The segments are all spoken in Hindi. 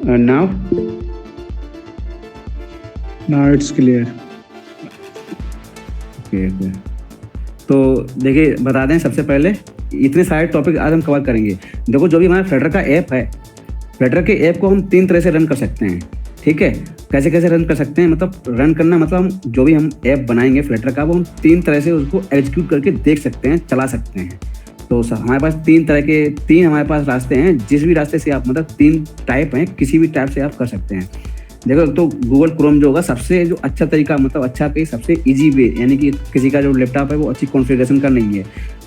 Now it's clear. ओके। तो देखिए बता दें, सबसे पहले इतने सारे टॉपिक आज हम कवर करेंगे। देखो जो भी हमारा फ्लटर का ऐप है, फ्लटर के ऐप को हम 3 तरह से रन कर सकते हैं, ठीक है। कैसे कैसे रन कर सकते हैं, मतलब रन करना मतलब हम जो भी हम ऐप बनाएंगे फ्लटर का, वो हम 3 तरह से उसको एग्जीक्यूट करके देख सकते हैं, चला सकते हैं। तो हमारे पास 3 हमारे पास रास्ते हैं। जिस भी रास्ते से आप, मतलब 3 टाइप हैं, किसी भी टाइप से आप कर सकते हैं। देखो तो गूगल क्रोम जो होगा सबसे जो अच्छा तरीका, मतलब अच्छा कहीं सबसे इजी वे, यानी कि किसी का जो लैपटॉप है वो अच्छी कॉन्फ़िगरेशन का नहीं है,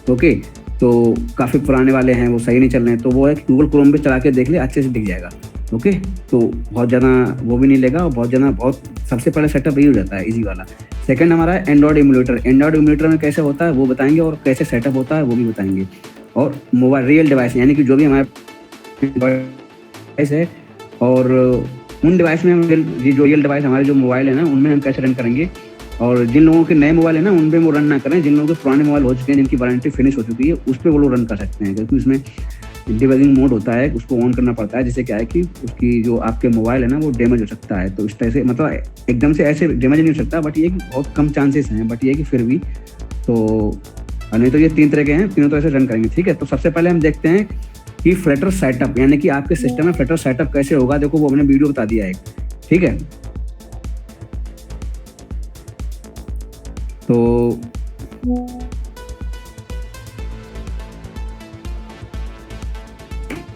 ओके, तो काफ़ी पुराने वाले हैं, वो सही नहीं चल रहे हैं, तो वो है कि गूगल क्रोम पे चला के देख ले, अच्छे से दिख जाएगा, ओके। तो बहुत ज़्यादा वो भी नहीं लेगा और बहुत सबसे पहले सेटअप यही हो जाता है, इजी वाला। सेकंड हमारा है एंड्रॉयड एमुलेटर। एंड्रॉयड एमुलेटर में कैसे होता है वो बताएंगे, और कैसे सेटअप होता है वो भी बताएंगे। और मोबाइल रियल डिवाइस, यानी कि जो भी हमारे डिवाइस है, और उन डिवाइस में हम जो रियल डिवाइस हमारे जो मोबाइल है ना, उनमें हम कैसे रन करेंगे। और जिन लोगों के नए मोबाइल है ना, उन पे वो रन ना करें। जिन लोगों के पुराने मोबाइल हो चुके हैं, जिनकी वारंटी फिनिश हो चुकी है, उस पर वो लोग रन कर सकते हैं, क्योंकि उसमें डिबगिंग मोड होता है, उसको ऑन करना पड़ता है, जिससे क्या है कि उसकी जो आपके मोबाइल है ना वो डैमेज हो सकता है। तो इस तरह से, मतलब एकदम से ऐसे डैमेज नहीं हो सकता, बट ये कि बहुत कम चांसेस हैं, बट ये कि फिर भी तो नहीं तो ये 3 तरह के हैं, तीनों तरह से रन करेंगे, ठीक है। तो सबसे पहले हम देखते हैं कि फ्लटर सेटअप, यानी कि आपके सिस्टम में फ्लटर सेटअप कैसे होगा। देखो वो हमने वीडियो बता दिया है, ठीक है।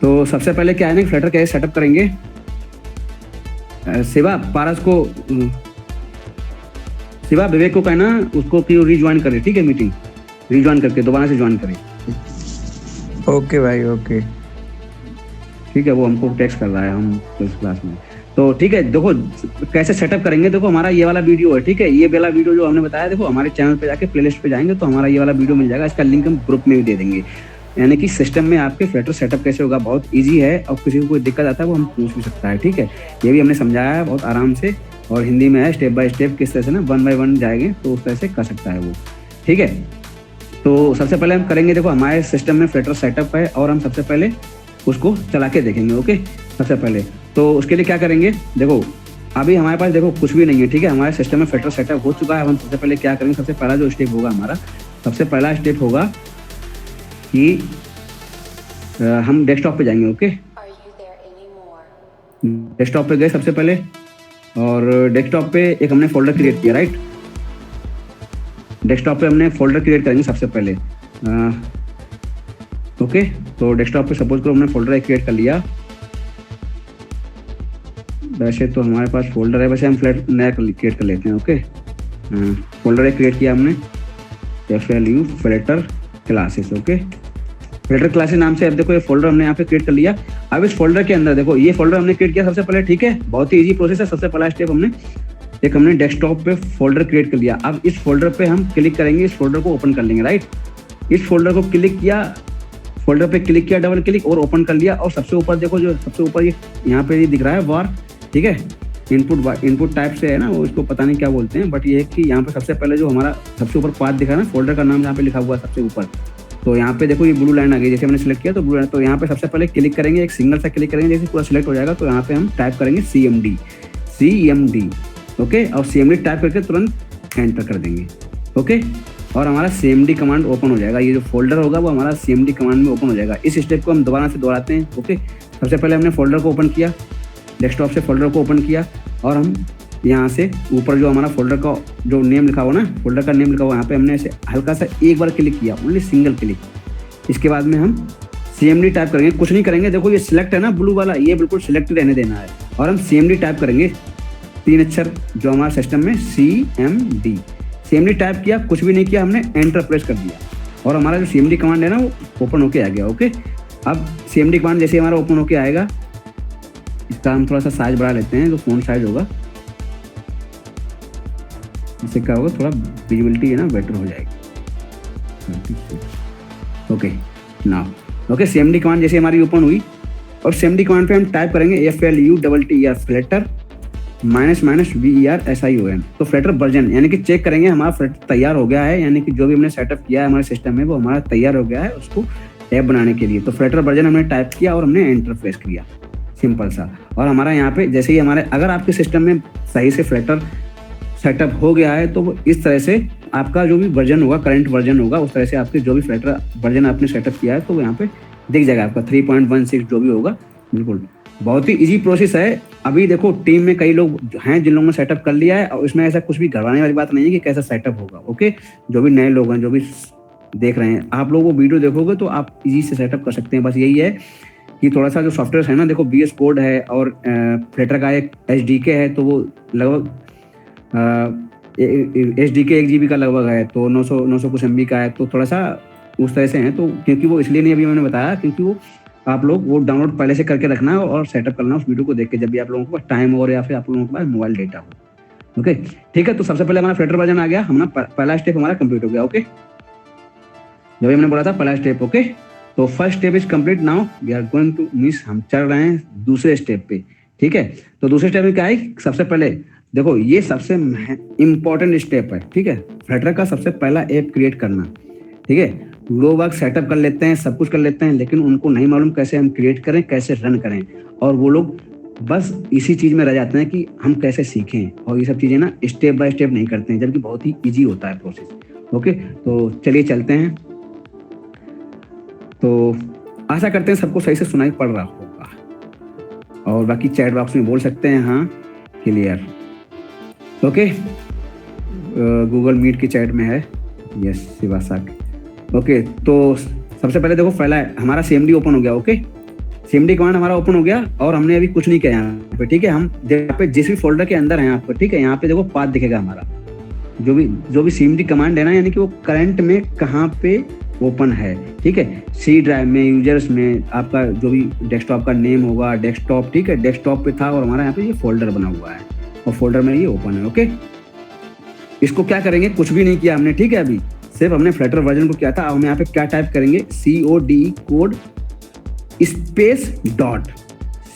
तो सबसे पहले क्या है ना, फ्लटर कैसे सेटअप करेंगे। शिवा पारस को, शिवा विवेक को कहना उसको कि रिज्वाइन करे, ठीक है, मीटिंग रिज्वाइन करके दोबारा से ज्वाइन करे। ओके भाई, ओके, ठीक है। वो हमको टेक्स्ट कर रहा है, हम क्लास में। तो ठीक है, देखो कैसे सेटअप करेंगे। देखो हमारा ये वाला वीडियो है, ठीक है, ये वाला वीडियो जो हमने बताया, देखो हमारे चैनल पे जाके प्लेलिस्ट पे जाएंगे तो हमारा ये वाला वीडियो मिल जाएगा। इसका लिंक हम ग्रुप में भी दे देंगे। यानी कि सिस्टम में आपके फ्लटर सेटअप कैसे होगा, बहुत ईजी है, और किसी को कोई दिक्कत आता है वो हम पूछ भी सकता है, ठीक है। ये भी हमने समझाया है बहुत आराम से, और हिंदी में है, स्टेप बाय स्टेप किस तरह से ना 1 बाय 1 जाएंगे तो उस तरह से कर सकता है वो, ठीक है। तो सबसे पहले हम करेंगे, देखो हमारे सिस्टम में फ्लटर सेटअप है और हम सबसे पहले उसको चला के देखेंगे, ओके। सबसे पहले तो उसके लिए क्या करेंगे, देखो अभी हमारे पास देखो कुछ भी नहीं है, ठीक है। हमारे सिस्टम में फ्लटर सेटअप हो चुका है। हम सबसे पहले क्या करेंगे, सबसे पहला जो स्टेप होगा हमारा, सबसे पहला स्टेप होगा कि हम डेस्कटॉप पे जाएंगे, ओके। डेस्कटॉप पे गए सबसे पहले, और डेस्कटॉप पे एक हमने फोल्डर क्रिएट किया, राइट। डेस्कटॉप पे हमने फोल्डर क्रिएट करेंगे सबसे पहले, ओके। तो डेस्कटॉप पे सपोज करो हमने फोल्डर क्रिएट कर लिया। वैसे तो हमारे पास फोल्डर है, वैसे हम नया क्रिएट कर लेते हैं, ओके। फोल्डर क्रिएट किया हमने, FLU Flutter classes, okay. Flutter classes नाम से अब देखो ये फोल्डर हमने यहाँ पे क्रिएट कर लिया। अब इस फोल्डर के अंदर देखो ये फोल्डर हमने क्रिएट किया सबसे पहले, ठीक है। बहुत ही इजी प्रोसेस है। सबसे पहला स्टेप हमने डेस्कटॉप पे फोल्डर क्रिएट कर लिया। अब इस फोल्डर पे हम क्लिक करेंगे, इस फोल्डर को ओपन कर लेंगे, राइट। इस फोल्डर को क्लिक किया, फोल्डर पे क्लिक किया, डबल क्लिक और ओपन कर लिया। और सबसे ऊपर देखो, जो सबसे ऊपर ये यहाँ पे ये दिख रहा है वार, ठीक है। इनपुट टाइप से है ना, वो इसको पता नहीं क्या बोलते हैं, बट ये है कि यहाँ पे सबसे पहले जो हमारा सबसे ऊपर पाथ दिखा है ना, फोल्डर का नाम यहाँ पे लिखा हुआ है सबसे ऊपर। तो यहाँ पे देखो ये ब्लू लाइन आ गई, जैसे हमने सेलेक्ट किया तो ब्लू लाइन। तो यहाँ पे सबसे पहले क्लिक करेंगे, एक सिंगल सा क्लिक करेंगे, जैसे पूरा सिलेक्ट हो जाएगा तो यहाँ पे हम टाइप करेंगे CMD, ओके। और CMD टाइप करके तुरंत एंटर कर देंगे, ओके। और हमारा CMD कमांड ओपन हो जाएगा। ये जो फोल्डर होगा वो हमारा CMD कमांड में ओपन हो जाएगा। इस स्टेप को हम दोबारा से दोहराते हैं, ओके। सबसे पहले हमने फोल्डर को ओपन किया, डेस्कटॉप से फोल्डर को ओपन किया, और हम यहाँ से ऊपर जो हमारा फोल्डर का जो नेम लिखा हुआ ना, फोल्डर का नेम लिखा हुआ, यहाँ पे हमने ऐसे हल्का सा एक बार क्लिक किया, ओनली सिंगल क्लिक। इसके बाद में हम CMD टाइप करेंगे, कुछ नहीं करेंगे। देखो ये सिलेक्ट है ना ब्लू वाला, ये बिल्कुल सिलेक्ट रहने देना है। और हम CMD टाइप करेंगे, 3 अक्षर जो हमारे सिस्टम में CMD टाइप किया, कुछ भी नहीं किया, हमने एंटर प्रेस कर दिया, और हमारा जो CMD कमांड है ना वो ओपन होके आ गया, ओके। अब CMD कमांड जैसे हमारा ओपन होके आएगा, इसका हम थोड़ा सा साइज बढ़ा लेते हैं, जो फोन साइज होगा, इससे क्या होगा, थोड़ा विजिबिलिटी है ना बेटर हो जाएगी, okay. Now okay, CMD command जैसे हमारी ओपन हुई, और CMD कमांड पे हम टाइप करेंगे FLUTTER फ्लटर -VERSION। तो फ्लटर वर्जन, यानी कि चेक करेंगे हमारा फ्लटर तैयार हो गया है, यानी कि जो भी हमने सेटअप किया है हमारे सिस्टम में वो हमारा तैयार हो गया है उसको ऐप बनाने के लिए। तो फ्लटर वर्जन हमने टाइप किया और हमने एंटर प्रेस किया। सिंपल सा। और हमारा यहाँ पे जैसे ही हमारे अगर आपके सिस्टम में सही से फ्लटर सेटअप हो गया है तो वो इस तरह से आपका जो भी वर्जन होगा, करंट वर्जन होगा, उस तरह से आपके जो भी फ्लटर वर्जन आपने सेटअप किया है तो वो यहाँ पे दिख जाएगा आपका 3.16 जो भी होगा। बिल्कुल बहुत ही इजी प्रोसेस है। अभी देखो टीम में कई लोग हैं जिन लोगों ने सेटअप कर लिया है और इसमें ऐसा कुछ भी घबराने वाली बात नहीं है कि कैसा सेटअप होगा। ओके, जो भी नए लोग हैं, जो भी देख रहे हैं, आप लोग वो वीडियो देखोगे तो आप इजी से सेटअप कर सकते हैं। बस यही है कि थोड़ा सा जो सॉफ्टवेयर है ना, देखो VS कोड है और फ्लटर का एक SDK है, तो वो लगभग SDK 1 GB का लगभग है, तो 900 कुछ MB का है, तो थोड़ा सा उस तरह से है। तो क्योंकि वो इसलिए नहीं अभी मैंने बताया क्योंकि वो आप लोग वो डाउनलोड पहले से करके रखना है और सेटअप करना उस वीडियो को देख के, जब भी आप लोगों के पास टाइम हो या फिर आप लोगों के पास मोबाइल डेटा हो। ओके ठीक है, तो सबसे पहले हमारा फ्लटर वर्जन आ गया, हमारा पहला स्टेप हमारा कंप्लीट हो गया। ओके, जब मैंने बोला था पहला स्टेप। ओके, तो first step is complete. Now we are going to means हम चल रहे हैं दूसरे स्टेप पे। ठीक है, तो दूसरे स्टेप में क्या है, सबसे पहले देखो ये सबसे इंपॉर्टेंट स्टेप है। ठीक है, फ्लटर का सबसे पहला ऐप क्रिएट करना। ठीक है, लोग वर्क सेटअप कर लेते हैं, सब कुछ कर लेते हैं, लेकिन उनको नहीं मालूम कैसे हम क्रिएट करें, कैसे रन करें, और वो लोग बस इसी चीज में रह जाते हैं कि हम कैसे सीखें, और ये सब चीजें ना स्टेप बाय स्टेप नहीं करते हैं, जबकि बहुत ही ईजी होता है प्रोसेस। ओके, तो चलिए चलते हैं। तो आशा करते हैं सबको सही से सुनाई पड़ रहा होगा, और बाकी चैट बॉक्स में बोल सकते हैं हाँ क्लियर। ओके, गूगल मीट की चैट में है यस शिवासा। ओके, तो सबसे पहले देखो पहला हमारा CMD ओपन हो गया। ओके, CMD कमांड हमारा ओपन हो गया और हमने अभी कुछ नहीं किया यहाँ पे। ठीक है, हम यहाँ पे जिस भी फोल्डर के अंदर है आपको, ठीक है, यहाँ पे देखो पाथ दिखेगा हमारा, जो भी CMD कमांड है ना, यानी कि वो करंट में कहाँ पे ओपन है। ठीक है, C ड्राइव में, यूजर्स में, आपका जो भी डेस्कटॉप का नेम होगा, डेस्कटॉप। ठीक है, डेस्कटॉप पे था और हमारा यहाँ पे ये फोल्डर बना हुआ है और फोल्डर में ये ओपन है। ओके, इसको क्या करेंगे, कुछ भी नहीं किया हमने। ठीक है, अभी सिर्फ हमने फ्लटर वर्जन को किया था। अब हम यहाँ पे क्या टाइप करेंगे, CODE code space dot,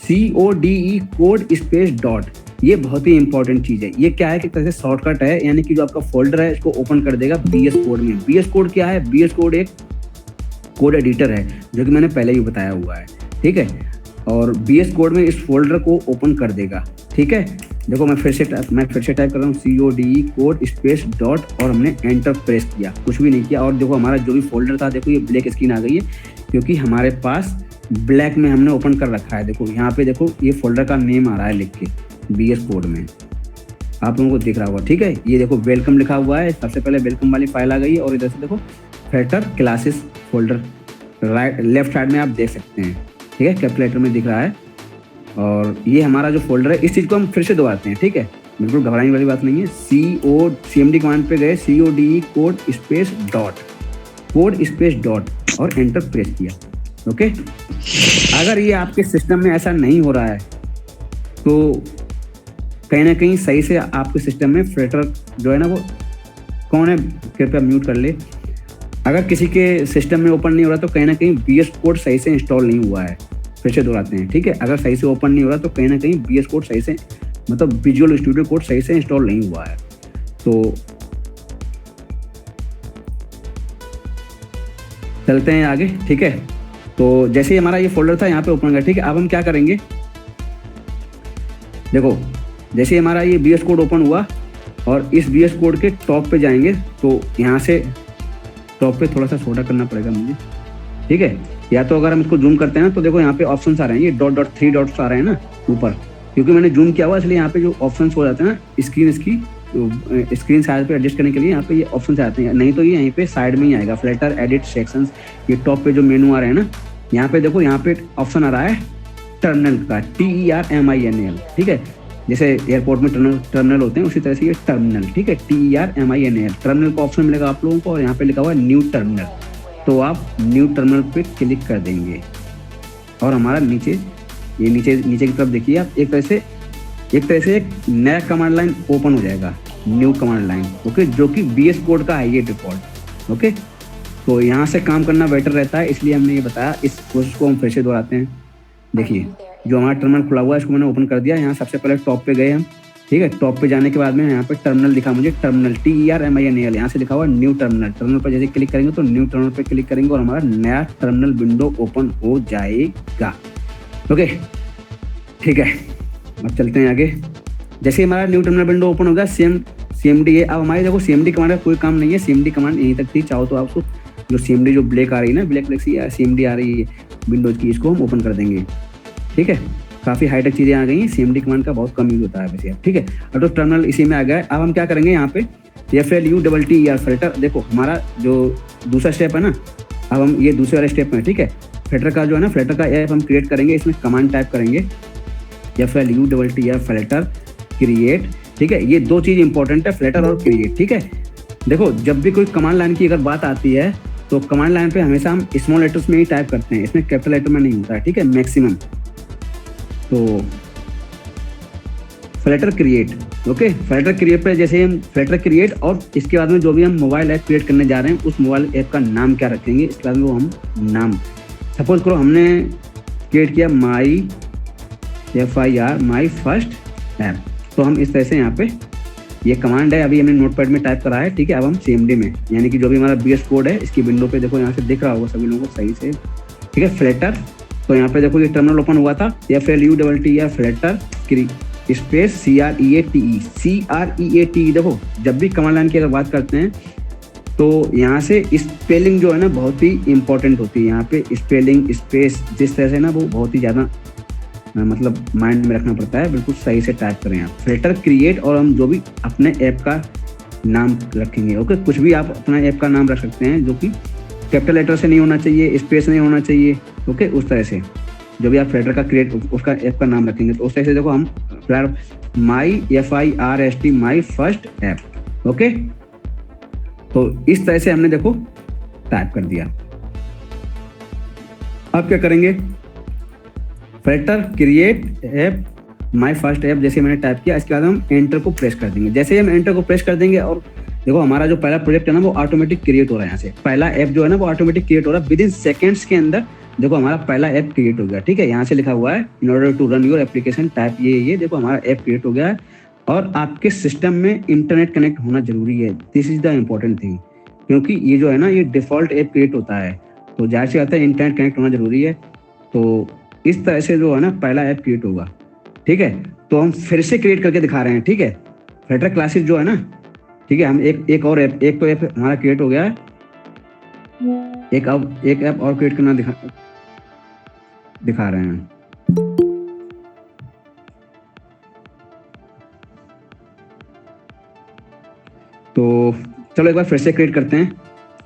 CODE code space dot. ये बहुत ही इंपॉर्टेंट चीज है। ये क्या है कि कैसे शॉर्टकट है, यानी कि जो आपका फोल्डर है इसको ओपन कर देगा VS कोड में। VS कोड क्या है, VS कोड एक कोड एडिटर है जो कि मैंने पहले ही बताया हुआ है। ठीक है, और VS कोड में इस फोल्डर को ओपन कर देगा। ठीक है, देखो मैं फिर से टाइप कर रहा हूँ CODE कोड स्पेस डॉट, और हमने एंटर प्रेस किया, कुछ भी नहीं किया। और देखो हमारा जो भी फोल्डर था, देखो ये ब्लैक स्क्रीन आ गई है क्योंकि हमारे पास ब्लैक में हमने ओपन कर रखा है। देखो यहाँ पे देखो ये फोल्डर का नेम आ रहा है लिख के VS कोड में, आप लोगों को दिख रहा होगा। ठीक है, ये देखो वेलकम लिखा हुआ है, सबसे पहले वेलकम वाली फाइल आ गई है, और इधर से देखो Flutter classes folder right left side में आप देख सकते हैं। ठीक है, कैलकुलेटर में दिख रहा है, और ये हमारा जो फोल्डर है, इस चीज़ को हम फिर से दोहराते हैं। ठीक है, बिल्कुल घबराने वाली बात नहीं है। CMD कमांड पे गए, CODE कोड स्पेस डॉट और एंटर प्रेस किया। ओके, अगर ये आपके सिस्टम में ऐसा नहीं हो रहा है तो कहीं ना कहीं सही से आपके सिस्टम में फ्लटर जो है ना, वो कौन है कृपया म्यूट कर ले, अगर किसी के सिस्टम में ओपन नहीं हो रहा तो कहीं ना कहीं VS कोड सही से इंस्टॉल नहीं हुआ है। फिर से दोहराते हैं। ठीक है, अगर सही से ओपन नहीं हो रहा तो कहीं ना कहीं VS कोड सही से, मतलब विजुअल स्टूडियो कोड सही से इंस्टॉल नहीं हुआ है। तो चलते हैं आगे। ठीक है, तो जैसे ही हमारा ये फोल्डर था यहाँ पे ओपन हो गया। ठीक है, अब हम क्या करेंगे, देखो जैसे हमारा ये VS कोड ओपन हुआ और इस VS कोड के टॉप पे जाएंगे, तो यहाँ से टॉप पे थोड़ा सा छोटा करना पड़ेगा मुझे। ठीक है, या तो अगर हम इसको जूम करते हैं ना, तो देखो यहाँ पे ऑप्शंस आ रहे हैं, ये डॉट 3 डॉट्स आ रहे हैं ना ऊपर, क्योंकि मैंने जूम किया हुआ इसलिए यहाँ पे जो ऑप्शंस हो जाते हैं ना, स्क्रीन साइज पे एडजस्ट करने के लिए यहाँ पे ये ऑप्शन आते हैं, नहीं तो ये यहीं पे साइड में ही आएगा, फ्लटर एडिट सेक्शंस। ये टॉप पे जो मेनू आ रहे हैं ना, यहाँ पे देखो यहाँ पे ऑप्शन आ रहा है टर्मिनल का, TERMINAL। ठीक है, जैसे एयरपोर्ट में टर्मिनल होते हैं उसी तरह से ये टर्मिनल। ठीक है, TERMINAL, टर्मिनल का ऑप्शन मिलेगा आप लोगों को, और यहाँ पे लिखा हुआ है न्यू टर्मिनल, तो आप न्यू टर्मिनल पे क्लिक कर देंगे और हमारा नीचे की तरफ देखिए आप, एक तरह से एक नया कमांड लाइन ओपन हो जाएगा, न्यू कमांड लाइन। ओके, जो कि VS कोड का है ये डिफॉल्ट। ओके, तो यहाँ से काम करना बेटर रहता है, इसलिए हमने ये बताया। इस प्रोसेस को हम फिर से दोहराते हैं। देखिए जो हमारा टर्मिनल खुला हुआ है इसको मैंने ओपन कर दिया। यहाँ सबसे पहले टॉप पे गए हम। ठीक है, टॉप पे जाने के बाद में यहाँ पे टर्मिनल दिखा मुझे, टर्मिनल TERMINAL, यहाँ से लिखा हुआ न्यू टर्मिनल। टर्मिनल पर जैसे क्लिक करेंगे तो न्यू टर्मिनल पे क्लिक करेंगे और हमारा नया टर्मिनल विंडो ओपन हो जाएगा। ओके, ठीक है, अब चलते हैं आगे। जैसे ही हमारा न्यू टर्मिनल विंडो ओपन होगा, सेम CMD है। अब हमारी देखो CMD कमांड का कोई काम नहीं है, CMD कमांड यहीं तक थी। चाहो तो आपको जो CMD जो ब्लैक आ रही है ना, ब्लैक सी CMD आ रही है विंडोज की, इसको हम ओपन कर देंगे। ठीक है, काफ़ी हाईटेक चीज़ें आ गई हैं, CMD कमांड का बहुत कम यूज होता है वैसे। ठीक है, अब तो टर्मिनल इसी में आ गया है। अब हम क्या करेंगे यहाँ पे FLUTTER फिल्टर, देखो हमारा जो दूसरा स्टेप है ना, अब हम ये दूसरे वाले स्टेप में, ठीक है, फिल्टर का जो है ना, फिल्टर का ऐप हम क्रिएट करेंगे। इसमें कमांड टाइप करेंगे FLUTTER फिल्टर क्रिएट। ठीक है, ये दो चीज़ इंपॉर्टेंट है, फिल्टर और क्रिएट। ठीक है, देखो जब भी कोई कमांड लाइन की अगर बात आती है तो कमांड लाइन पे हमेशा हम स्मॉल लेटर्स में ही टाइप करते हैं, इसमें कैपिटल लेटर में नहीं होता है। ठीक है, मैक्सिमम। तो filter create, okay, filter create पे जैसे हम फिल्टर क्रिएट, और इसके बाद में जो भी हम मोबाइल ऐप क्रिएट करने जा रहे हैं उस मोबाइल ऐप का नाम क्या रखेंगे, इसके बाद में वो हम नाम, सपोज करो हमने क्रिएट किया माई फर्स्ट ऐप, तो हम इस तरह से यहाँ पे ये कमांड है, अभी हमने नोटपैड में टाइप करा है। ठीक है, अब हम CMD में, यानी कि जो भी हमारा BS कोड है इसकी विंडो पे देखो यहाँ से दिख रहा होगा सभी लोगों को सही से। ठीक है, फिल्टर, तो यहाँ पे देखो ये टर्मिनल ओपन हुआ था, FLUTTER फिल्टर स्पेस CREATE। देखो जब भी कमांड लाइन की अगर बात करते हैं तो यहाँ से स्पेलिंग जो है ना बहुत ही इंपॉर्टेंट होती है। यहाँ पे स्पेलिंग स्पेस जिस तरह से ना वो बहुत ही ज़्यादा मतलब माइंड में रखना पड़ता है, बिल्कुल सही से टाइप करें आप। फिल्टर क्रिएट, और हम जो भी अपने ऐप का नाम रखेंगे, ओके, कुछ भी आप अपना ऐप का नाम रख सकते हैं जो कि कैपिटल लेटर से नहीं होना चाहिए, स्पेस नहीं होना चाहिए, ओके, उस तरह से जो भी आप फिल्टर का क्रिएट उसका ऐप का नाम रखेंगे तो उस तरह से देखो हम माई FIRST my first app, okay, तो इस तरह से हमने देखो टाइप कर दिया। अब क्या करेंगे, filter create app my first app जैसे मैंने टाइप किया, इसके बाद हम एंटर को प्रेस कर देंगे। जैसे हम एंटर को प्रेस कर देंगे और देखो हमारा जो पहला प्रोजेक्ट है ना वो ऑटोमेटिक क्रिएट हो रहा है। यहाँ से पहला ऐप जो है ना वो ऑटोमेटिक क्रिएट हो रहा है, विद इन सेकेंड्स के अंदर देखो हमारा पहला ऐप क्रिएट हो गया। ठीक है, यहाँ से लिखा हुआ है in order to run your application type ये देखो हमारा ऐप क्रिएट हो गया है। और आपके सिस्टम में इंटरनेट कनेक्ट होना जरूरी है, this is the important thing, क्योंकि ये जो है ना ये डिफॉल्ट ऐप क्रिएट होता है, तो जाहिर सी बात है इंटरनेट कनेक्ट होना जरूरी है। तो इस तरह से जो है ना पहला ऐप क्रिएट होगा। ठीक है, तो हम फिर से क्रिएट करके दिखा रहे हैं। ठीक है, फिल्टर क्लासेस जो है ना, ठीक है, हम एक और ऐप, एक तो ऐप हमारा क्रिएट हो गया है, एक ऐप और क्रिएट करना दिखा रहे हैं। तो चलो एक बार फिर से क्रिएट करते हैं,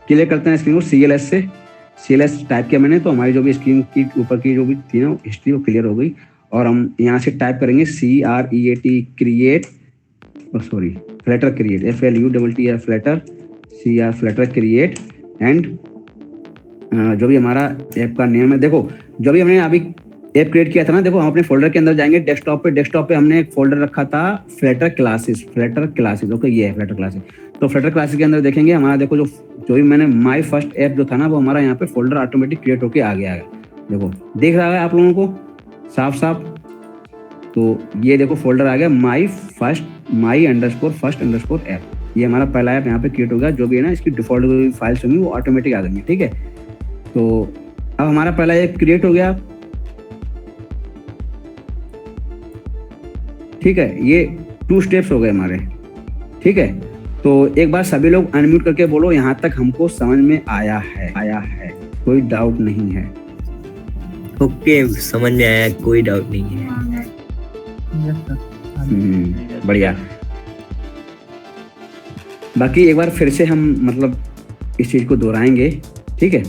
क्लियर करते हैं स्क्रीन को CLS टाइप किया मैंने, तो हमारी जो भी स्क्रीन की ऊपर की जो भी थी ना हिस्ट्री वो क्लियर हो गई। और हम यहाँ से टाइप करेंगे CREAT create, sorry filter create FLUTTER filter create, and जो भी हमारा ऐप का नेम है, देखो जो भी हमने अभी ऐप क्रिएट किया था ना, देखो हम अपने फोल्डर के अंदर जाएंगे, डेस्कटॉप पे हमने एक फोल्डर रखा था फिल्टर क्लासेस, ओके, ये है फिल्टर क्लासेस। तो फिल्टर क्लासेस के अंदर देखेंगे हमारा देखो जो भी मैंने माई फर्स्ट ऐप जो था ना वो हमारा यहाँ पे फोल्डर ऑटोमेटिक क्रिएट होके आ गया है। देखो दिख रहा है आप लोगों को साफ, तो ये देखो फोल्डर आ गया माई फर्स्ट ऐप, ये हमारा पहला ऐप यहाँ पे क्रिएट होगा। जो भी है ना इसकी डिफॉल्ट फाइल्स होंगी वो ऑटोमेटिक आ गई। ठीक है, तो अब हमारा पहला ऐप क्रिएट हो गया। ठीक है, ये 2 स्टेप्स हो गए हमारे। ठीक है, तो एक बार सभी लोग अनम्यूट करके बोलो यहाँ तक हमको समझ में आया है, कोई डाउट नहीं है। ओके, समझ में आया, कोई डाउट नहीं है। बढ़िया। बाकी एक बार फिर से हम मतलब इस चीज को दोहराएंगे। ठीक है,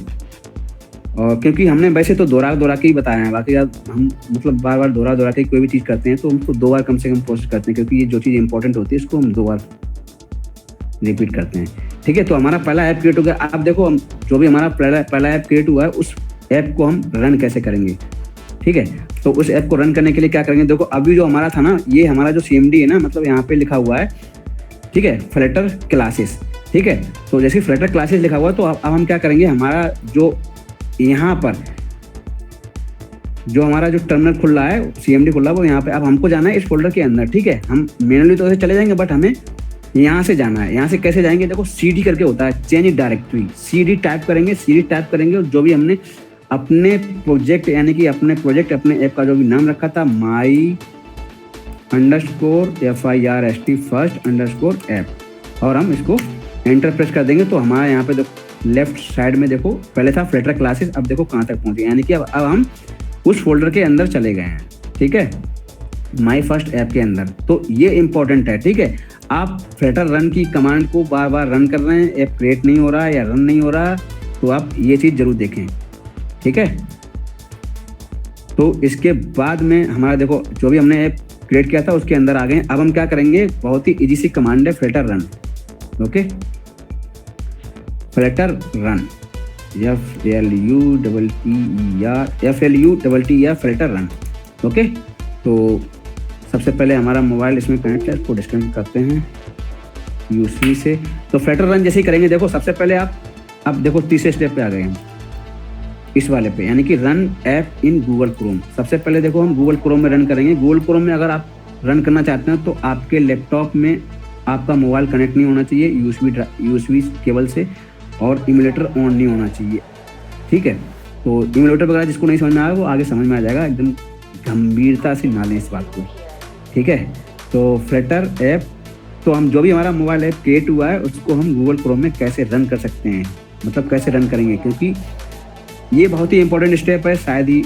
और क्योंकि हमने वैसे तो दोहरा के ही बताया है, बाकी हम मतलब बार दोहरा के कोई भी चीज़ करते हैं तो उसको 2 बार कम से कम कोशिश करते हैं, क्योंकि ये जो चीज़ इंपॉर्टेंट होती है इसको हम 2 बार रिपीट करते हैं। ठीक है, तो हमारा पहला ऐप क्रिएट हो गया। आप देखो हम जो भी हमारा पहला ऐप क्रिएट हुआ है उस ऐप को हम रन कैसे करेंगे। ठीक है, तो उस ऐप को रन करने के लिए क्या करेंगे, देखो अभी जो हमारा था ना, ये हमारा जो CMD है ना, मतलब यहाँ पे लिखा हुआ है, ठीक है, फिल्टर क्लासेस। ठीक है, तो जैसे फिल्टर क्लासेस लिखा हुआ है तो अब हम क्या करेंगे, हमारा जो यहाँ पर जो हमारा जो टर्मिनल खुल रहा है, CMD खुल रहा है, वो यहाँ पे अब हमको जाना है इस फोल्डर के अंदर। ठीक है, हम मैनुअली तो ऐसे चले जाएंगे, बट हमें यहाँ से जाना है। यहाँ से कैसे जाएंगे, देखो CD करके होता है, चेंज डायरेक्टरी, CD टाइप करेंगे और जो भी हमने अपने प्रोजेक्ट यानी कि अपने प्रोजेक्ट अपने ऐप का जो भी नाम रखा था my_first first_app, और हम इसको एंटर प्रेस कर देंगे तो हमारा यहाँ पे देखो लेफ्ट साइड में देखो पहले था फ्लटर क्लासेस, अब देखो कहाँ तक पहुँचे, यानी कि अब हम उस फोल्डर के अंदर चले गए हैं। ठीक है, माई फर्स्ट ऐप के अंदर। तो ये इंपॉर्टेंट है। ठीक है, आप फ्लटर रन की कमांड को बार बार रन कर रहे हैं, ऐप क्रिएट नहीं हो रहा है या रन नहीं हो रहा, तो आप ये चीज़ जरूर देखें। ठीक है, तो इसके बाद में हमारा देखो जो भी हमने ऐप क्रिएट किया था उसके अंदर आ गए। अब हम क्या करेंगे, बहुत ही इजी सी कमांड है Flutter run. Okay, Flutter run FLUTTER Flutter run. Okay, तो सबसे पहले हमारा मोबाइल इसमें कनेक्ट है, इसको डिस्कनेक्ट करते हैं यूसी से। तो फ्लटर रन जैसे ही करेंगे, देखो सबसे पहले आप अब देखो तीसरे स्टेप पे आ गए हैं, इस वाले पे, यानी कि run app in Google Chrome. सबसे पहले देखो हम गूगल क्रोम में रन करेंगे। गूगल क्रोम में अगर आप रन करना चाहते हैं तो आपके लैपटॉप में आपका मोबाइल कनेक्ट नहीं होना चाहिए यूएसबी केबल से, और इमुलेटर ऑन नहीं होना चाहिए। ठीक है, तो इमुलेटर वगैरह जिसको नहीं समझ में आया वो आगे समझ में आ जाएगा, एकदम गंभीरता से ना लें इस बात को। ठीक है, तो फ्लटर ऐप, तो हम जो भी हमारा मोबाइल ऐप क्रिएट हुआ है उसको हम गूगल क्रोम में कैसे रन कर सकते हैं, मतलब कैसे रन करेंगे, क्योंकि ये बहुत ही इंपॉर्टेंट स्टेप है शायद ही,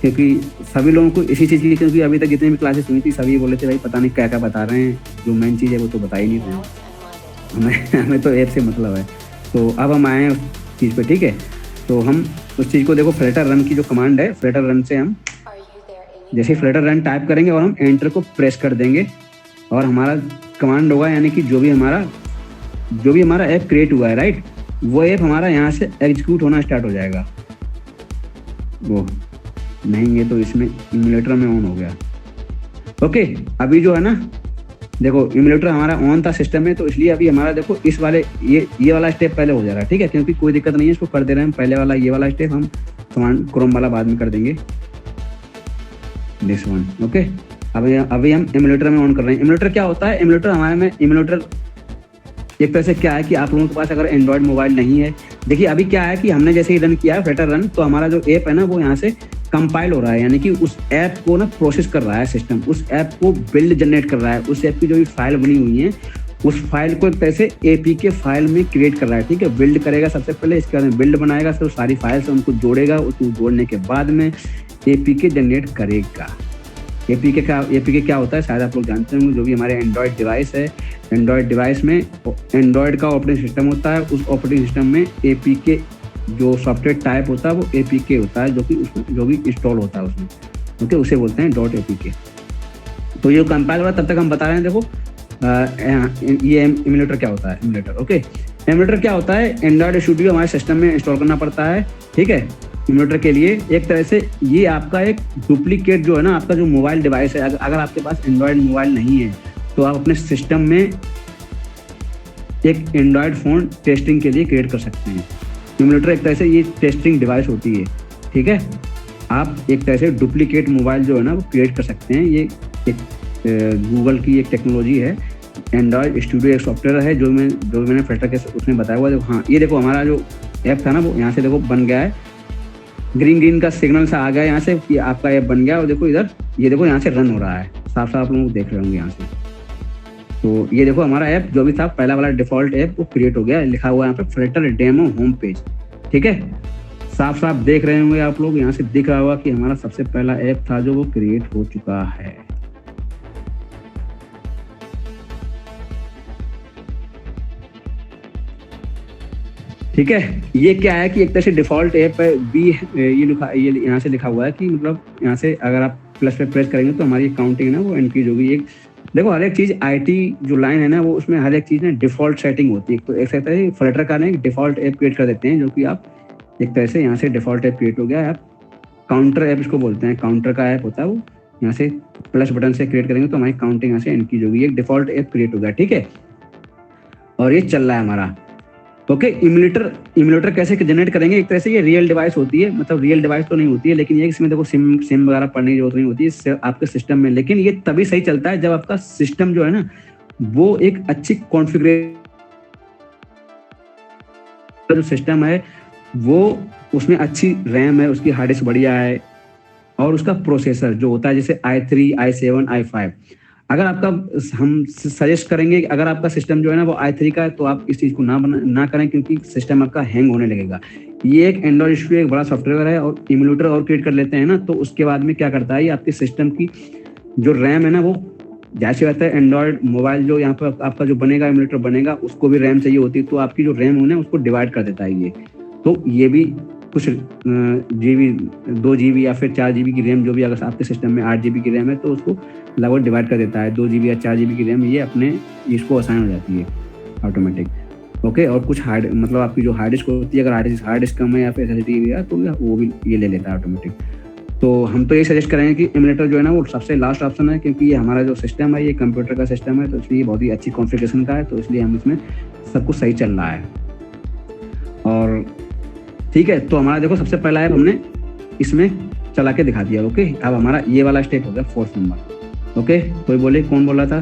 क्योंकि सभी लोगों को इसी चीज़ की, क्योंकि अभी तक जितनी भी क्लासेस हुई थी सभी बोले थे भाई पता नहीं क्या क्या बता रहे हैं, जो मेन चीज़ है वो तो बता ही नहीं रहे। हमें तो ऐप से मतलब है। तो अब हम आए हैं उस चीज़ पे। ठीक है, तो हम उस चीज़ को देखो, फ्लटर रन की जो कमांड है, फ्लटर रन से हम जैसे फ्लटर रन टाइप करेंगे और हम एंटर को प्रेस कर देंगे और हमारा कमांड होगा, यानी कि जो भी हमारा ऐप क्रिएट हुआ है, राइट, वो ऐप हमारा यहाँ से एग्जीक्यूट होना स्टार्ट हो जाएगा। वो नहीं, ये तो इसमें इमुलेटर में ऑन हो गया। ओके, अभी जो है ना देखो इमुलेटर हमारा ऑन था सिस्टम में, तो इसलिए अभी हमारा देखो इस वाले ये वाला स्टेप पहले हो जाएगा। ठीक है, क्योंकि कोई दिक्कत नहीं है, इसको कर दे रहे हैं पहले वाला, ये वाला स्टेप हम कमांड क्रोम वाला बाद में कर देंगे, दिस वन। ओके, अभी हम इमुलेटर में ऑन कर रहे हैं। इमुलेटर क्या होता है, इमुलेटर हमारे में इमुलेटर एक तरह से क्या है कि आप लोगों के पास अगर एंड्रॉयड मोबाइल नहीं है, देखिए अभी क्या है कि हमने जैसे ही रन किया है फ्लटर रन, तो हमारा जो ऐप है ना वो यहाँ से कंपाइल हो रहा है, यानी कि उस ऐप को ना प्रोसेस कर रहा है सिस्टम, उस ऐप को बिल्ड जनरेट कर रहा है, उस ऐप की जो भी फाइल बनी हुई है उस फाइल को एक तरह से APK फाइल में क्रिएट कर रहा है। ठीक है, बिल्ड करेगा सबसे पहले, इसके बाद में बिल्ड बनाएगा, फिर सारी फाइल से उनको जोड़ेगा, उसको जोड़ने के बाद में APK जनरेट करेगा। APK क्या होता है शायद आप लोग जानते होंगे, जो भी हमारे एंड्रॉयड डिवाइस है, एंड्रॉयड डिवाइस में एंड्रॉयड का ऑपरेटिंग सिस्टम होता है, उस ऑपरेटिंग सिस्टम में APK जो सॉफ्टवेयर टाइप होता है वो APK होता है, जो कि उसमें जो भी इंस्टॉल होता है उसमें। ओके, उसे बोलते हैं .APK। तो ये कंपाइल हो रहा है, तब तक हम बता रहे हैं। देखो ये इमुलेटर क्या होता है, इमुलेटर। ओके, इमुलेटर क्या होता है, एंड्रॉयड स्टूडियो हमारे सिस्टम में इंस्टॉल करना पड़ता है। ठीक है, इमुलेटर के लिए एक तरह से ये आपका एक डुप्लीकेट जो है ना, आपका जो मोबाइल डिवाइस है, अगर आपके पास एंड्रॉयड मोबाइल नहीं है तो आप अपने सिस्टम में एक एंड्रॉयड फ़ोन टेस्टिंग के लिए क्रिएट कर सकते हैं। इमुलेटर एक तरह से ये टेस्टिंग डिवाइस होती है। ठीक है, आप एक तरह से डुप्लीकेट मोबाइल जो है ना वो क्रिएट कर सकते हैं। ये एक गूगल की एक टेक्नोलॉजी है, एंड्रॉयड स्टूडियो एक सॉफ्टवेयर है जो मैंने फ्लटर के उसमें बताया हुआ है। देखो हाँ, ये देखो हमारा जो ऐप था ना वो यहाँ से देखो बन गया है, ग्रीन का सिग्नल सा आ गया यहाँ से कि आपका ऐप बन गया, और देखो इधर ये देखो यहाँ से रन हो रहा है, साफ साफ आप लोग देख रहे होंगे यहाँ से। तो ये देखो हमारा ऐप जो भी था पहला वाला डिफॉल्ट ऐप वो क्रिएट हो गया, लिखा हुआ है यहाँ पे फ्लटर डेमो होम पेज। ठीक है, साफ साफ देख रहे होंगे आप लोग, यहाँ से दिख रहा होगा कि हमारा सबसे पहला ऐप था जो वो क्रिएट हो चुका है। ठीक है, ये क्या है कि एक तरह से डिफॉल्ट ऐप है भी, ये यहाँ से लिखा हुआ है कि मतलब यहाँ से अगर आप प्लस पे प्रेस करेंगे तो हमारी काउंटिंग ना वो इंक्रीज होगी। एक देखो हर एक चीज़ IT जो लाइन है ना वो उसमें हर एक चीज़ ना डिफॉल्ट सेटिंग होती है। तो एक तरह से फ्लटर का ना एक डिफॉल्ट ऐप क्रिएट कर देते हैं, जो कि आप एक तरह से यहाँ से डिफॉल्ट ऐप क्रिएट हो गया है। आप काउंटर ऐप इसको बोलते हैं, काउंटर का ऐप होता है वो, यहाँ से प्लस बटन से क्रिएट करेंगे तो हमारी काउंटिंग यहाँ से इंक्रीज होगी, एक डिफॉल्ट ऐप क्रिएट हो गया। ठीक है, और ये चल रहा है हमारा। ओके, इमुलेटर कैसे जनरेट करेंगे, एक तरह से ये रियल डिवाइस होती है, मतलब रियल डिवाइस तो नहीं होती है, लेकिन ये इसमें देखो सिम वगैरह पढ़ने की जरूरत नहीं होती है आपके सिस्टम में, लेकिन ये तभी सही चलता है जब आपका सिस्टम जो है ना वो एक अच्छी कॉन्फ़िगरेशन जो सिस्टम है वो उसमें अच्छी रैम है, उसकी हार्ड डिस्क बढ़िया है, और उसका प्रोसेसर जो होता है जैसे i3, i7, i5। अगर आपका हम सजेस्ट करेंगे कि अगर आपका सिस्टम जो है ना वो i3 का है तो आप इस चीज़ को ना करें, क्योंकि सिस्टम आपका हैंग होने लगेगा। ये एक एंड्रॉइड स्टूडियो एक बड़ा सॉफ्टवेयर है, और इम्यूलेटर और क्रिएट कर लेते हैं ना, तो उसके बाद में क्या करता है, ये आपके सिस्टम की जो रैम है ना, वो जैसे रहता है एंड्रॉइड मोबाइल जो यहाँ पर आपका जो बनेगा इम्यूलेटर बनेगा, उसको भी रैम चाहिए होती है, तो आपकी जो रैम है उसको डिवाइड कर देता है ये। तो ये भी कुछ GB 2 GB या फिर 4 GB की रैम, जो भी अगर आपके सिस्टम में 8 GB की रैम है तो उसको लगभग डिवाइड कर देता है। 2 GB या 4 GB की रैम ये अपने इसको असाइन हो जाती है ऑटोमेटिक। ओके, और कुछ हार्ड मतलब आपकी जो हार्ड डिस्क होती है, अगर हार्ड डिस्क कम है या फिर SSD है तो वो भी ये ले लेता है ऑटोमेटिक। तो हम तो ये सजेस्ट करेंगे कि इम्यूलेटर जो है ना वो सबसे लास्ट ऑप्शन है, क्योंकि ये हमारा जो सिस्टम है ये कंप्यूटर का सिस्टम है, तो इसलिए बहुत ही अच्छी कॉन्फ़िगरेशन का है, तो इसलिए हम इसमें सब कुछ सही चल रहा है। और ठीक है, तो हमारा देखो सबसे पहला ऐप हमने इसमें चला के दिखा दिया। ओके, अब हमारा ये वाला स्टेप हो गया 4th नंबर। ओके, कोई बोले, कौन बोला था?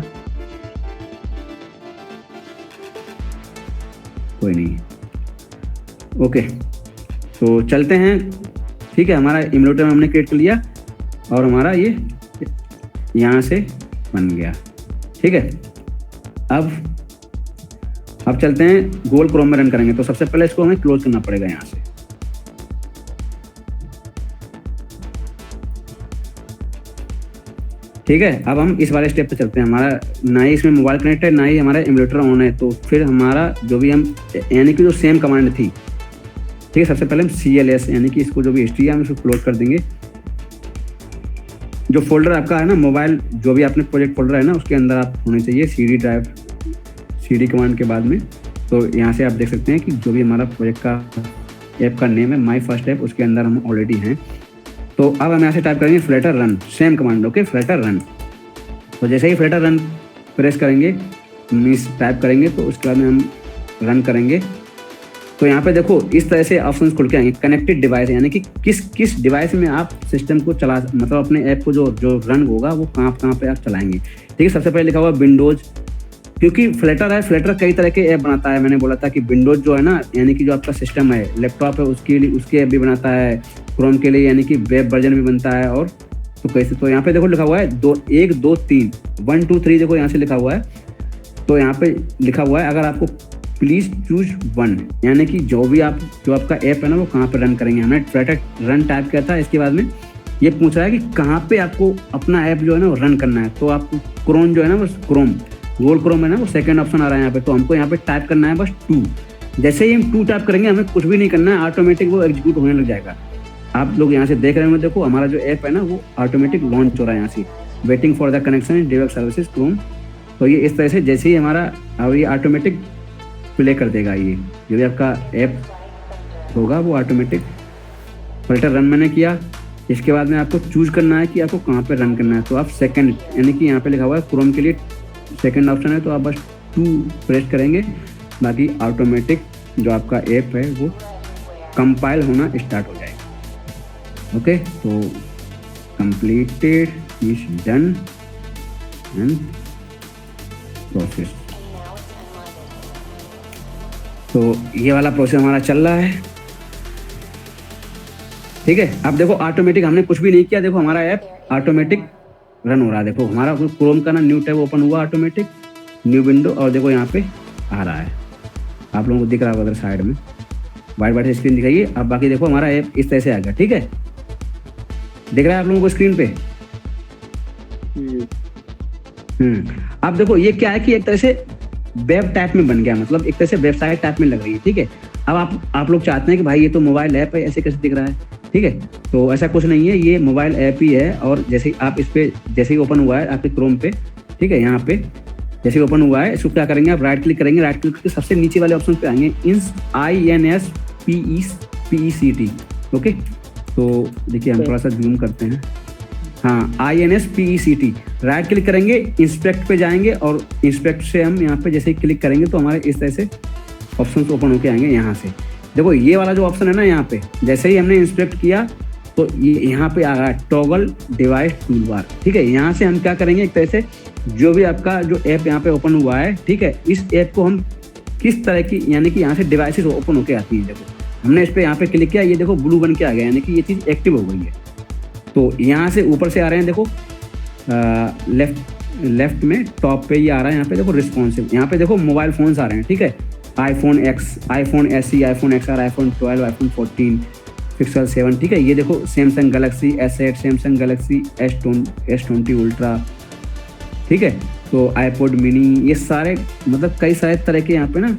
कोई नहीं। ओके, तो चलते हैं। ठीक है, हमारा इम्यूलेटर हमने क्रिएट कर लिया और हमारा ये यहाँ से बन गया। ठीक है, अब चलते हैं गूगल क्रोम में रन करेंगे। तो सबसे पहले इसको हमें क्लोज करना पड़ेगा यहाँ से। ठीक है, अब हम इस वाले स्टेप पे चलते हैं। हमारा ना ही इसमें मोबाइल कनेक्ट है, ना ही हमारा इम्यूलेटर ऑन है, तो फिर हमारा जो भी हम यानी कि जो सेम कमांड थी, ठीक है, सबसे पहले हम CLS यानी कि इसको जो भी हिस्ट्री है हम इसको क्लोज कर देंगे। जो फोल्डर आपका है ना मोबाइल, जो भी आपने प्रोजेक्ट फोल्डर है ना, उसके अंदर आप होने चाहिए CD ड्राइव, CD कमांड के बाद में। तो यहाँ से आप देख सकते हैं कि जो भी हमारा प्रोजेक्ट का ऐप का नेम है माई फर्स्ट ऐप, उसके अंदर हम ऑलरेडी हैं। तो अब हम यहाँ से टाइप करेंगे Flutter run, same command. Okay, Flutter run. तो जैसे ही फ्लटर रन प्रेस करेंगे, मीन्स टाइप करेंगे, तो उसके बाद में हम रन करेंगे। तो यहाँ पे देखो इस तरह से ऑप्शंस खुल के आएंगे। कनेक्टेड डिवाइस यानी कि किस डिवाइस में आप सिस्टम को चला, मतलब अपने ऐप को जो रन होगा वो कहाँ पे आप चलाएंगे। ठीक है, सबसे पहले लिखा हुआ विंडोज, क्योंकि फ्लटर है, फ्लटर कई तरह के ऐप बनाता है। मैंने बोला था कि विंडोज जो है ना, यानी कि जो आपका सिस्टम है, लैपटॉप है, उसके लिए उसके ऐप भी बनाता है। क्रोम के लिए यानी कि वेब वर्जन भी बनता है। और तो कैसे, तो यहाँ पे देखो लिखा हुआ है 1 2 3 1 2 3, देखो यहाँ से लिखा हुआ है। तो यहाँ पे लिखा हुआ है अगर आपको प्लीज चूज 1, यानी कि जो आपका ऐप है ना वो कहाँ पे रन करेंगे। हमने फ्लटर रन टाइप किया था, इसके बाद में ये पूछ रहा है कि कहाँ पे आपको अपना ऐप जो है ना वो रन करना है। तो आपको क्रोम जो है ना वो गूगल क्रोम है ना वो सेकंड ऑप्शन आ रहा है यहाँ पे। तो हमको यहाँ पे टाइप करना है बस 2। जैसे ही हम 2 टाइप करेंगे, हमें कुछ भी नहीं करना है, ऑटोमेटिक वो एग्जीक्यूट होने लग जाएगा। आप लोग यहाँ से देख रहे होंगे, देखो हमारा जो ऐप है ना वो ऑटोमेटिक लॉन्च हो रहा है यहाँ से। Waiting for the connection develop services Chrome. तो ये इस तरह से जैसे ही हमारा अब ये ऑटोमेटिक प्ले कर देगा। ये जो भी आपका ऐप होगा वो ऑटोमेटिक फिल्टर रन मैंने किया। इसके बाद में आपको चूज करना है कि आपको कहाँ पे रन करना है। तो आप सेकंड, यानी कि यहाँ पे लिखा हुआ है क्रोम के लिए सेकंड ऑप्शन है, तो आप बस 2 प्रेस करेंगे, बाकी ऑटोमेटिक जो आपका ऐप है वो कंपाइल होना स्टार्ट हो जाएगा। ओके, तो completed is done and process. तो ये वाला प्रोसेस हमारा चल रहा है। ठीक है, अब देखो ऑटोमेटिक हमने कुछ भी नहीं किया, देखो हमारा ऐप ऑटोमेटिक रन हो रहा है। देखो हमारा क्रोम का ना न्यू टैब ओपन हुआ ऑटोमेटिक, न्यू विंडो, और देखो यहाँ पे आ रहा है, आप लोगों को दिख रहा होगा उधर साइड में वाइट स्क्रीन दिखाइए। अब बाकी देखो हमारा ऐप इस तरह से आ गया। ठीक है, दिख रहा है आप लोगों को स्क्रीन पे? अब देखो ये क्या है कि एक तरह से वेब टाइप में बन गया, मतलब एक तरह से वेबसाइट टाइप में लग रही है। ठीक है, अब आप लोग चाहते हैं कि भाई ये तो मोबाइल ऐप है, ऐसे कैसे दिख रहा है? ठीक है, तो ऐसा कुछ नहीं है, ये मोबाइल ऐप ही है। और जैसे आप इस पे जैसे ही ओपन हुआ है आपके क्रोम पे, ठीक है, यहाँ पे जैसे ही ओपन हुआ है इसको क्या करेंगे, आप राइट क्लिक करेंगे, राइट क्लिक करके सबसे नीचे वाले ऑप्शन पे आएंगे, INSPECT। ओके, तो देखिए हम थोड़ा सा जूम करते हैं। हाँ, INSPECT, राइट क्लिक करेंगे, इंस्पेक्ट पे जाएंगे, और इंस्पेक्ट से हम यहाँ पे जैसे ही क्लिक करेंगे तो हमारे इस तरह से ऑप्शन ओपन होके आएंगे। यहाँ से देखो ये वाला जो ऑप्शन है ना, यहाँ पे जैसे ही हमने इंस्पेक्ट किया तो ये यहाँ पे आ रहा है टॉगल डिवाइस टूलबार। ठीक है, यहाँ से हम क्या करेंगे, एक तरह से जो भी आपका जो ऐप यहाँ पे ओपन हुआ है, ठीक है, इस ऐप को हम किस तरह की, यानी कि यहाँ से डिवाइसेस ओपन होके आती है। देखो हमने इस पे यहाँ पे क्लिक किया, ये देखो ब्लू बन के आ गया, यानी कि ये चीज़ एक्टिव हो गई है। तो यहाँ से ऊपर से आ रहे हैं, देखो लेफ्ट में टॉप पे ये आ रहा है, यहाँ पे देखो रिस्पॉन्सिव, यहाँ पे देखो मोबाइल फोन्स आ रहे हैं, ठीक है। iPhone X, iPhone SE, iPhone XR, iPhone 12, iPhone 14, Pixel 7, ठीक है। ये देखो Samsung Galaxy S8, Samsung Galaxy S20 ultra, ठीक है। तो आईपॉड मिनी, ये सारे मतलब कई सारे तरह के यहाँ पे ना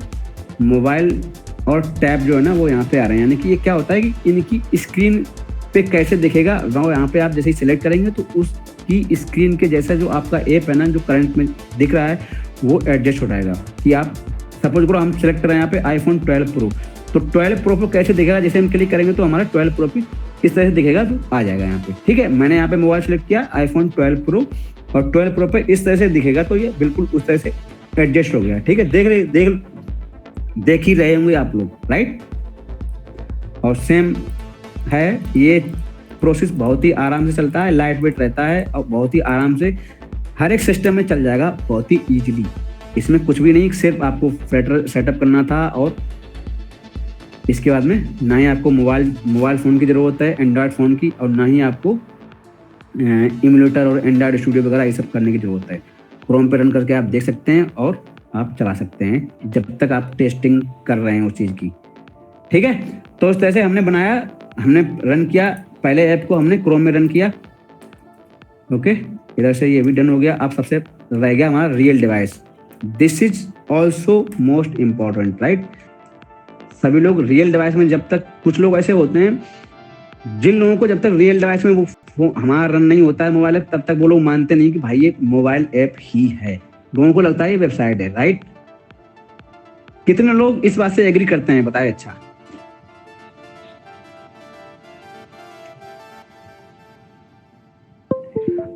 मोबाइल और टैब जो है ना वो यहाँ पे आ रहे हैं। यानी कि ये क्या होता है कि इनकी स्क्रीन पे कैसे दिखेगा, वो यहाँ पे आप जैसे ही सिलेक्ट करेंगे तो उसकी स्क्रीन के जैसा जो आपका ऐप है ना जो करंट में दिख रहा है वो एडजस्ट हो जाएगा। कि आप सपोज करो हम सेलेक्ट कर रहे हैं यहाँ पे iPhone 12 Pro, तो 12 Pro पर कैसे दिखेगा, जैसे हम क्लिक करेंगे तो हमारा 12 Pro भी इस तरह से दिखेगा, तो आ जाएगा यहाँ पे, ठीक है। मैंने यहाँ पे मोबाइल सेलेक्ट किया iPhone 12 Pro और 12 Pro पे इस तरह से दिखेगा, तो ये बिल्कुल उस तरह से एडजस्ट हो गया, ठीक है। देख ही रहे होंगे आप लोग, राइट। और सेम है, ये प्रोसेस बहुत ही आराम से चलता है, लाइट वेट रहता है और बहुत ही आराम से हर एक सिस्टम में चल जाएगा बहुत ही ईजिली। इसमें कुछ भी नहीं, सिर्फ आपको फ्लटर सेटअप करना था और इसके बाद में ना ही आपको मोबाइल फ़ोन की ज़रूरत है, एंड्रॉयड फ़ोन की, और ना ही आपको इमुलेटर और एंड्रॉयड स्टूडियो वगैरह ये सब करने की ज़रूरत है। क्रोम पे रन करके आप देख सकते हैं और आप चला सकते हैं जब तक आप टेस्टिंग कर रहे हैं उस चीज़ की, ठीक है। तो इस तरह से हमने बनाया, हमने रन किया, पहले ऐप को हमने क्रोम में रन किया, ओके। इधर से ये भी डन हो गया। अब सबसे रह गया हमारा real device. This is also most important, right. सभी लोग रियल डिवाइस में, जब तक कुछ लोग ऐसे होते हैं जिन लोगों को जब तक रियल डिवाइस में वो हमारा रन नहीं होता है मोबाइल ऐप, तब तक वो लोग मानते नहीं कि भाई ये मोबाइल ऐप ही है, लोगों को लगता है ये वेबसाइट है, राइट। कितने लोग इस बात से एग्री करते हैं, बताए। अच्छा,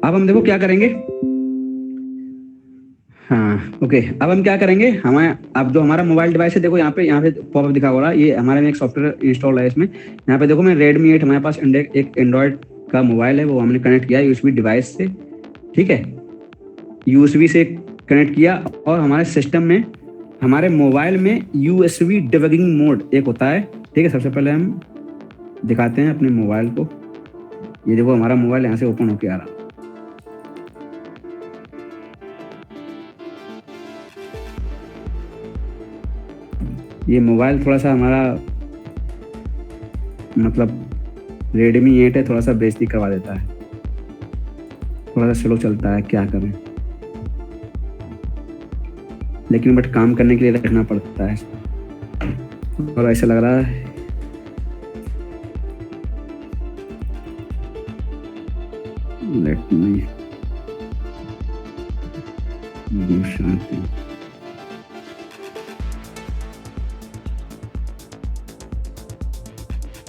अब हम देखो क्या करेंगे। हाँ, ओके। अब हम क्या करेंगे, हमें अब जो हमारा मोबाइल डिवाइस है, देखो यहाँ पे पॉपअप दिखा हो रहा है, ये हमारे में एक सॉफ्टवेयर इंस्टॉल है इसमें। यहाँ पे देखो मैं Redmi 8 हमारे पास एक एंड्रॉयड का मोबाइल है, वो हमने कनेक्ट किया USB डिवाइस से, ठीक है। USB से कनेक्ट किया और हमारे सिस्टम में, हमारे मोबाइल में USB डिबगिंग मोड एक होता है, ठीक है। सबसे पहले हम दिखाते हैं अपने मोबाइल को। ये देखो हमारा मोबाइल यहाँ से ओपन होके आ रहा, ये मोबाइल थोड़ा सा हमारा मतलब Redmi 8 है, थोड़ा सा बेइज्जती करवा देता है, थोड़ा सा स्लो चलता है, क्या करें, लेकिन बट काम करने के लिए रखना पड़ता है। और ऐसा लग रहा है लेट मी डू समथिंग।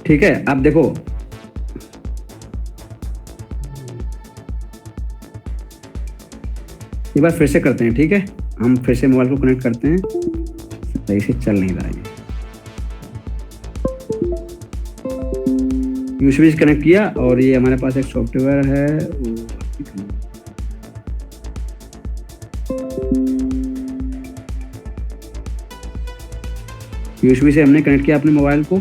ठीक है, अब देखो एक बार फिर से करते हैं, ठीक है। हम फिर से मोबाइल को कनेक्ट करते हैं, सही से चल नहीं रहा है। यूएसबी से कनेक्ट किया और ये हमारे पास एक सॉफ्टवेयर है, यूएसबी से हमने कनेक्ट किया अपने मोबाइल को।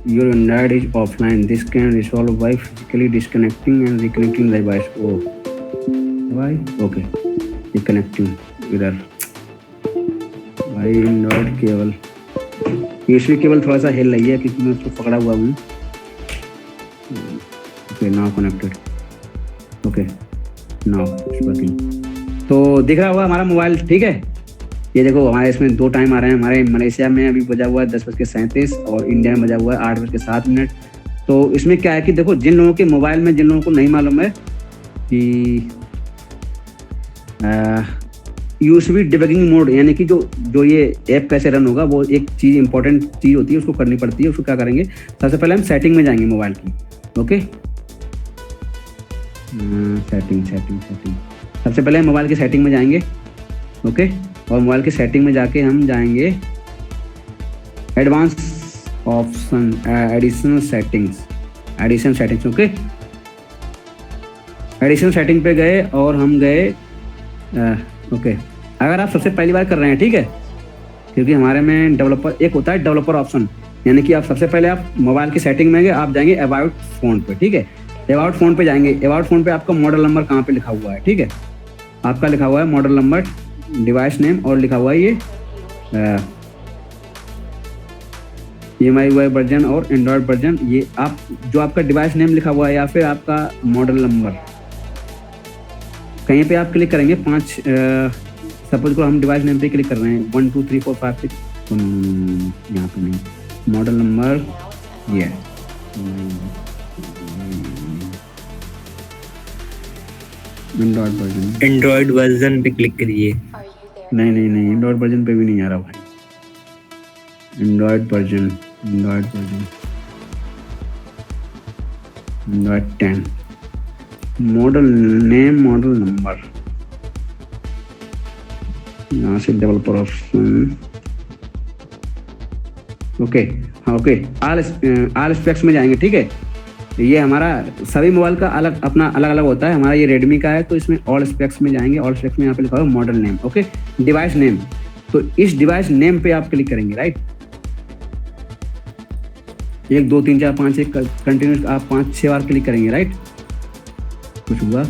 Your Android is offline. This can resolve by physically disconnecting and reconnecting the device. Oh, why? Okay, reconnecting. इधर भाई Android केबल, USB केबल थोड़ा सा हिल रही है क्योंकि मैं उसको पकड़ा हुआ हूँ। Okay, now connected. Okay, now it's working. तो दिख रहा होगा हमारा मोबाइल, ठीक है। ये देखो हमारे इसमें 2 टाइम आ रहे हैं। हमारे मलेशिया में अभी बजा हुआ है 10:37 और इंडिया में बजा हुआ है 8:07। तो इसमें क्या है कि देखो, जिन लोगों के मोबाइल में, जिन लोगों को नहीं मालूम है कि USB डिबगिंग मोड यानी कि जो ये ऐप कैसे रन होगा, वो एक चीज़ इंपॉर्टेंट चीज़ होती है, उसको करनी पड़ती है। उसको क्या करेंगे, सबसे पहले हम सेटिंग में जाएंगे मोबाइल की, ओके। सेटिंग सबसे पहले हम मोबाइल की सेटिंग में जाएंगे, ओके। और मोबाइल के सेटिंग में जाके हम जाएंगे advance option, additional settings, okay. Additional setting पे गए और हम गए ओके। अगर आप सबसे पहली बार कर रहे हैं, ठीक है, क्योंकि हमारे में डेवलपर एक होता है डेवलपर ऑप्शन, यानी कि आप सबसे पहले आप मोबाइल की सेटिंग में गए, आप जाएंगे अबाउट फोन पे, ठीक है। अबाउट फोन पे जाएंगे, अबाउट फोन पे आपका मॉडल नंबर कहाँ पे लिखा हुआ है, ठीक है, आपका लिखा हुआ है मॉडल नंबर, डिवाइस नेम और लिखा हुआ है ये EMIUI वर्जन और एंड्रॉयड वर्जन। ये आप जो आपका डिवाइस नेम लिखा हुआ है या फिर आपका मॉडल नंबर, कहीं पे आप क्लिक करेंगे 5 सपोज को हम डिवाइस नेम पे क्लिक कर रहे हैं 1 2 3 4 5 6 यहाँ पे नहीं, मॉडल नंबर ये एंड्रॉयड वर्जन पे क्लिक करिए। नहीं एंड्रॉयड वर्जन पे भी नहीं आ रहा भाई। Android version Android 10 model name model number, यहाँ से डेवलपर ऑप्शन ओके। हाँ ओके, ऑल स्पेक्स में जाएंगे, ठीक है। ये हमारा सभी मोबाइल का अलग अपना अलग अलग होता है, हमारा ये रेडमी का है तो इसमें ऑल स्पेक्स में जाएंगे। ऑल स्पेक्स में यहाँ पे लिखा हुआ model name, okay. Device name, तो इस डिवाइस नेम पे आप क्लिक करेंगे, राइट। 1 2 3 4 5 6 कंटिन्यूस आप 5-6 बार क्लिक करेंगे, राइट। कुछ हुआ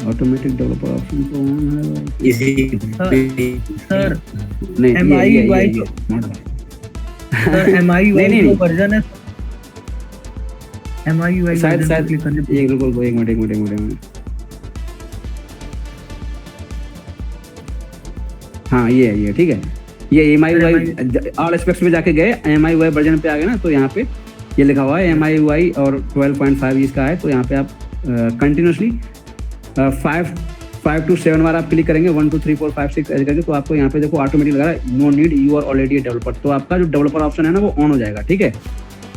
ऑटोमेटिक डेवलपर ऑप्शन तो ऑन है इसी सर नहीं MIUI नहीं वर्जन है, MIUI शायद क्लिक करने पे एक मिनट हाँ ये ठीक है। ये MIUI ऑल स्पेक्स में जाके गए, MIUI वर्जन पे आ गए ना, तो यहाँ पे ये लिखा हुआ है MIUI और 12.5 इसका है। तो यहाँ पे आप कंटिन्यूसली 5 to 7 बार आप क्लिक करेंगे 1 2 3 4 5 6 ऐसे करके, तो आपको यहाँ पे देखो ऑटोमेटिक लगा रहा है no need you are already developer. तो आपका जो डेवलपर ऑप्शन है ना वो ऑन हो जाएगा, ठीक है।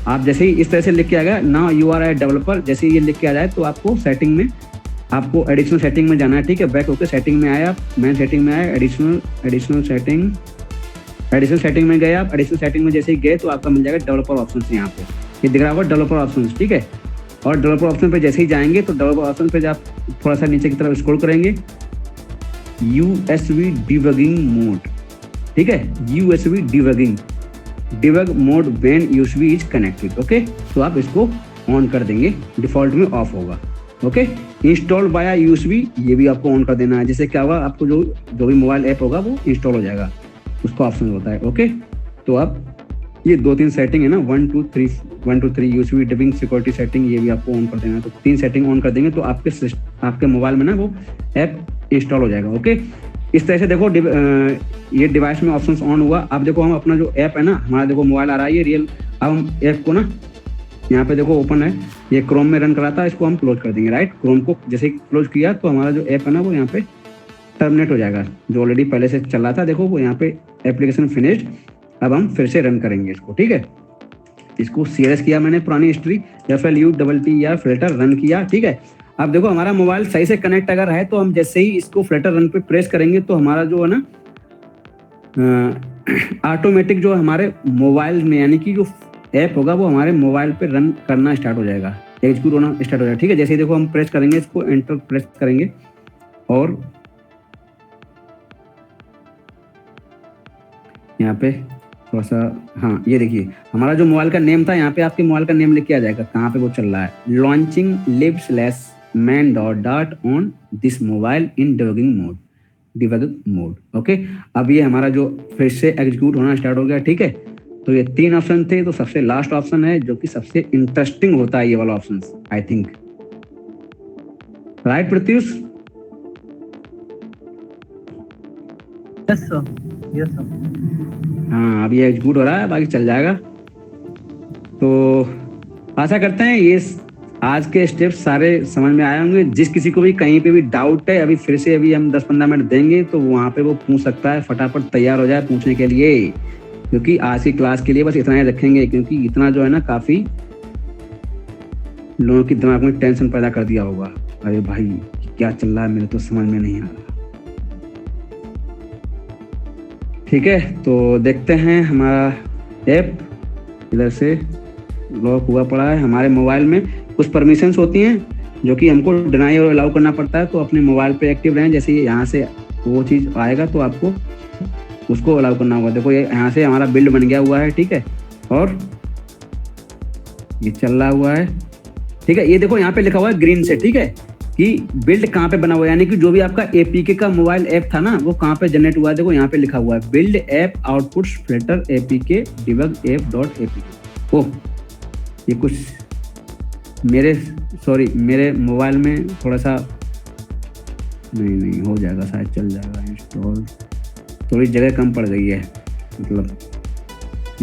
आप जैसे ही इस तरह से लिख के आ गया ना यू आर ए डेवलपर, जैसे ही ये लिख के आ जाए तो आपको सेटिंग में, आपको एडिशनल सेटिंग में जाना है, ठीक है। बैक होकर सेटिंग में आए, आप मेन सेटिंग में आए, एडिशनल सेटिंग में गए आप। एडिशनल सेटिंग में जैसे ही गए तो आपका मिल जाएगा डेवलपर ऑप्शन यहाँ पे, ये दिख रहा होगा डेवलपर ऑप्शन, ठीक है। और डेवलपर ऑप्शन पे जैसे ही जाएंगे तो डेवलपर ऑप्शन पे आप थोड़ा सा नीचे की तरफ स्क्रॉल करेंगे, USB डिबगिंग मोड, ठीक है। USB debug mode when USB is connected, okay. तो आप इसको ऑन कर देंगे, डिफॉल्ट में ऑफ होगा, ओके। इंस्टॉल बाय USB ये भी आपको ऑन कर देना है, जिससे क्या होगा आपको जो भी मोबाइल ऐप होगा वो इंस्टॉल हो जाएगा, उसका ऑप्शन होता है, ओके। तो आप ये 2-3 सेटिंग है ना 1 2 3 USB डिबिंग सिक्योरिटी सेटिंग, ये भी आपको ऑन कर देना है। तो 3 सेटिंग ऑन कर देंगे तो आपके मोबाइल में ना वो ऐप इंस्टॉल हो जाएगा, ओके। इस तरह से देखो ये डिवाइस में ऑप्शंस ऑन हुआ। अब देखो हम अपना जो ऐप है ना, हमारा देखो मोबाइल आ रहा है ये रियल। अब हम ऐप को ना यहाँ पे देखो ओपन है, ये क्रोम में रन करा था, इसको हम क्लोज कर देंगे, राइट। क्रोम को जैसे क्लोज किया तो हमारा जो ऐप है ना वो यहाँ पे टर्मिनेट हो जाएगा, जो ऑलरेडी पहले से चल रहा था। देखो वो यहाँ पे एप्लीकेशन फिनिश्ड। अब हम फिर से रन करेंगे इसको, ठीक है। इसको सीरियस किया मैंने, पुरानी हिस्ट्री FLUTT या फिल्टर रन किया, ठीक है। अब देखो हमारा मोबाइल सही से कनेक्ट अगर है तो हम जैसे ही इसको फिल्टर रन पे प्रेस करेंगे तो हमारा जो है ना ऑटोमेटिक जो हमारे मोबाइल में यानी कि जो ऐप होगा वो हमारे मोबाइल पे रन करना स्टार्ट हो जाएगा, एग्जीक्यूट होना स्टार्ट हो जाएगा, ठीक है। जैसे ही देखो हम प्रेस करेंगे इसको, एंटर प्रेस करेंगे और यहाँ पे थोड़ा सा, हाँ ये देखिए हमारा जो मोबाइल का नेम था, यहाँ पे आपके मोबाइल का नेम लिख के आ जाएगा कहाँ पे वो चल रहा है, launching lib/man on this mobile in debug mode, okay. अब ये हमारा जो फिर से एग्जीक्यूट होना स्टार्ट हो गया, ठीक है। तो ये 3 ऑप्शन थे, तो सबसे लास्ट ऑप्शन है जो कि सबसे इंटरेस्टिंग होता है, ये वाला option I think, right Pratyush? Yes sir. हाँ अभी एग्जीक्यूट हो रहा है, बाकी चल जाएगा। तो आशा करते हैं ये आज के स्टेप्स सारे समझ में आए होंगे। जिस किसी को भी कहीं पे भी डाउट है, अभी फिर से अभी हम 10-15 मिनट देंगे तो वहाँ पे वो पूछ सकता है, फटाफट तैयार हो जाए पूछने के लिए, क्योंकि आज की क्लास के लिए बस इतना ही रखेंगे, क्योंकि इतना जो है ना काफी लोगों के दिमाग में टेंशन पैदा कर दिया होगा, अरे भाई क्या चल रहा है मेरे तो समझ में नहीं आ रहा। ठीक है, तो देखते हैं हमारा ऐप इधर से लॉक हुआ पड़ा है। हमारे मोबाइल में कुछ परमिशंस होती हैं जो कि हमको डिनाई और अलाउ करना पड़ता है, तो अपने मोबाइल पे एक्टिव रहें। जैसे यहाँ से वो चीज़ आएगा तो आपको उसको अलाउ करना होगा। देखो ये यहाँ से हमारा बिल्ड बन गया हुआ है, ठीक है, और ये चल रहा हुआ है, ठीक है। ये देखो यहाँ पे लिखा हुआ है ग्रीन से, ठीक है, कि बिल्ड कहाँ पे बना हुआ है, यानी कि जो भी आपका एपीके का मोबाइल ऐप था ना वो कहाँ पे जनरेट हुआ है। देखो यहाँ पे लिखा हुआ है build app outputs flutter APK debug app dot APK. Oh, ये कुछ मेरे मोबाइल में थोड़ा सा नहीं हो जाएगा, शायद चल जाएगा इंस्टॉल। थोड़ी जगह कम पड़ गई है, मतलब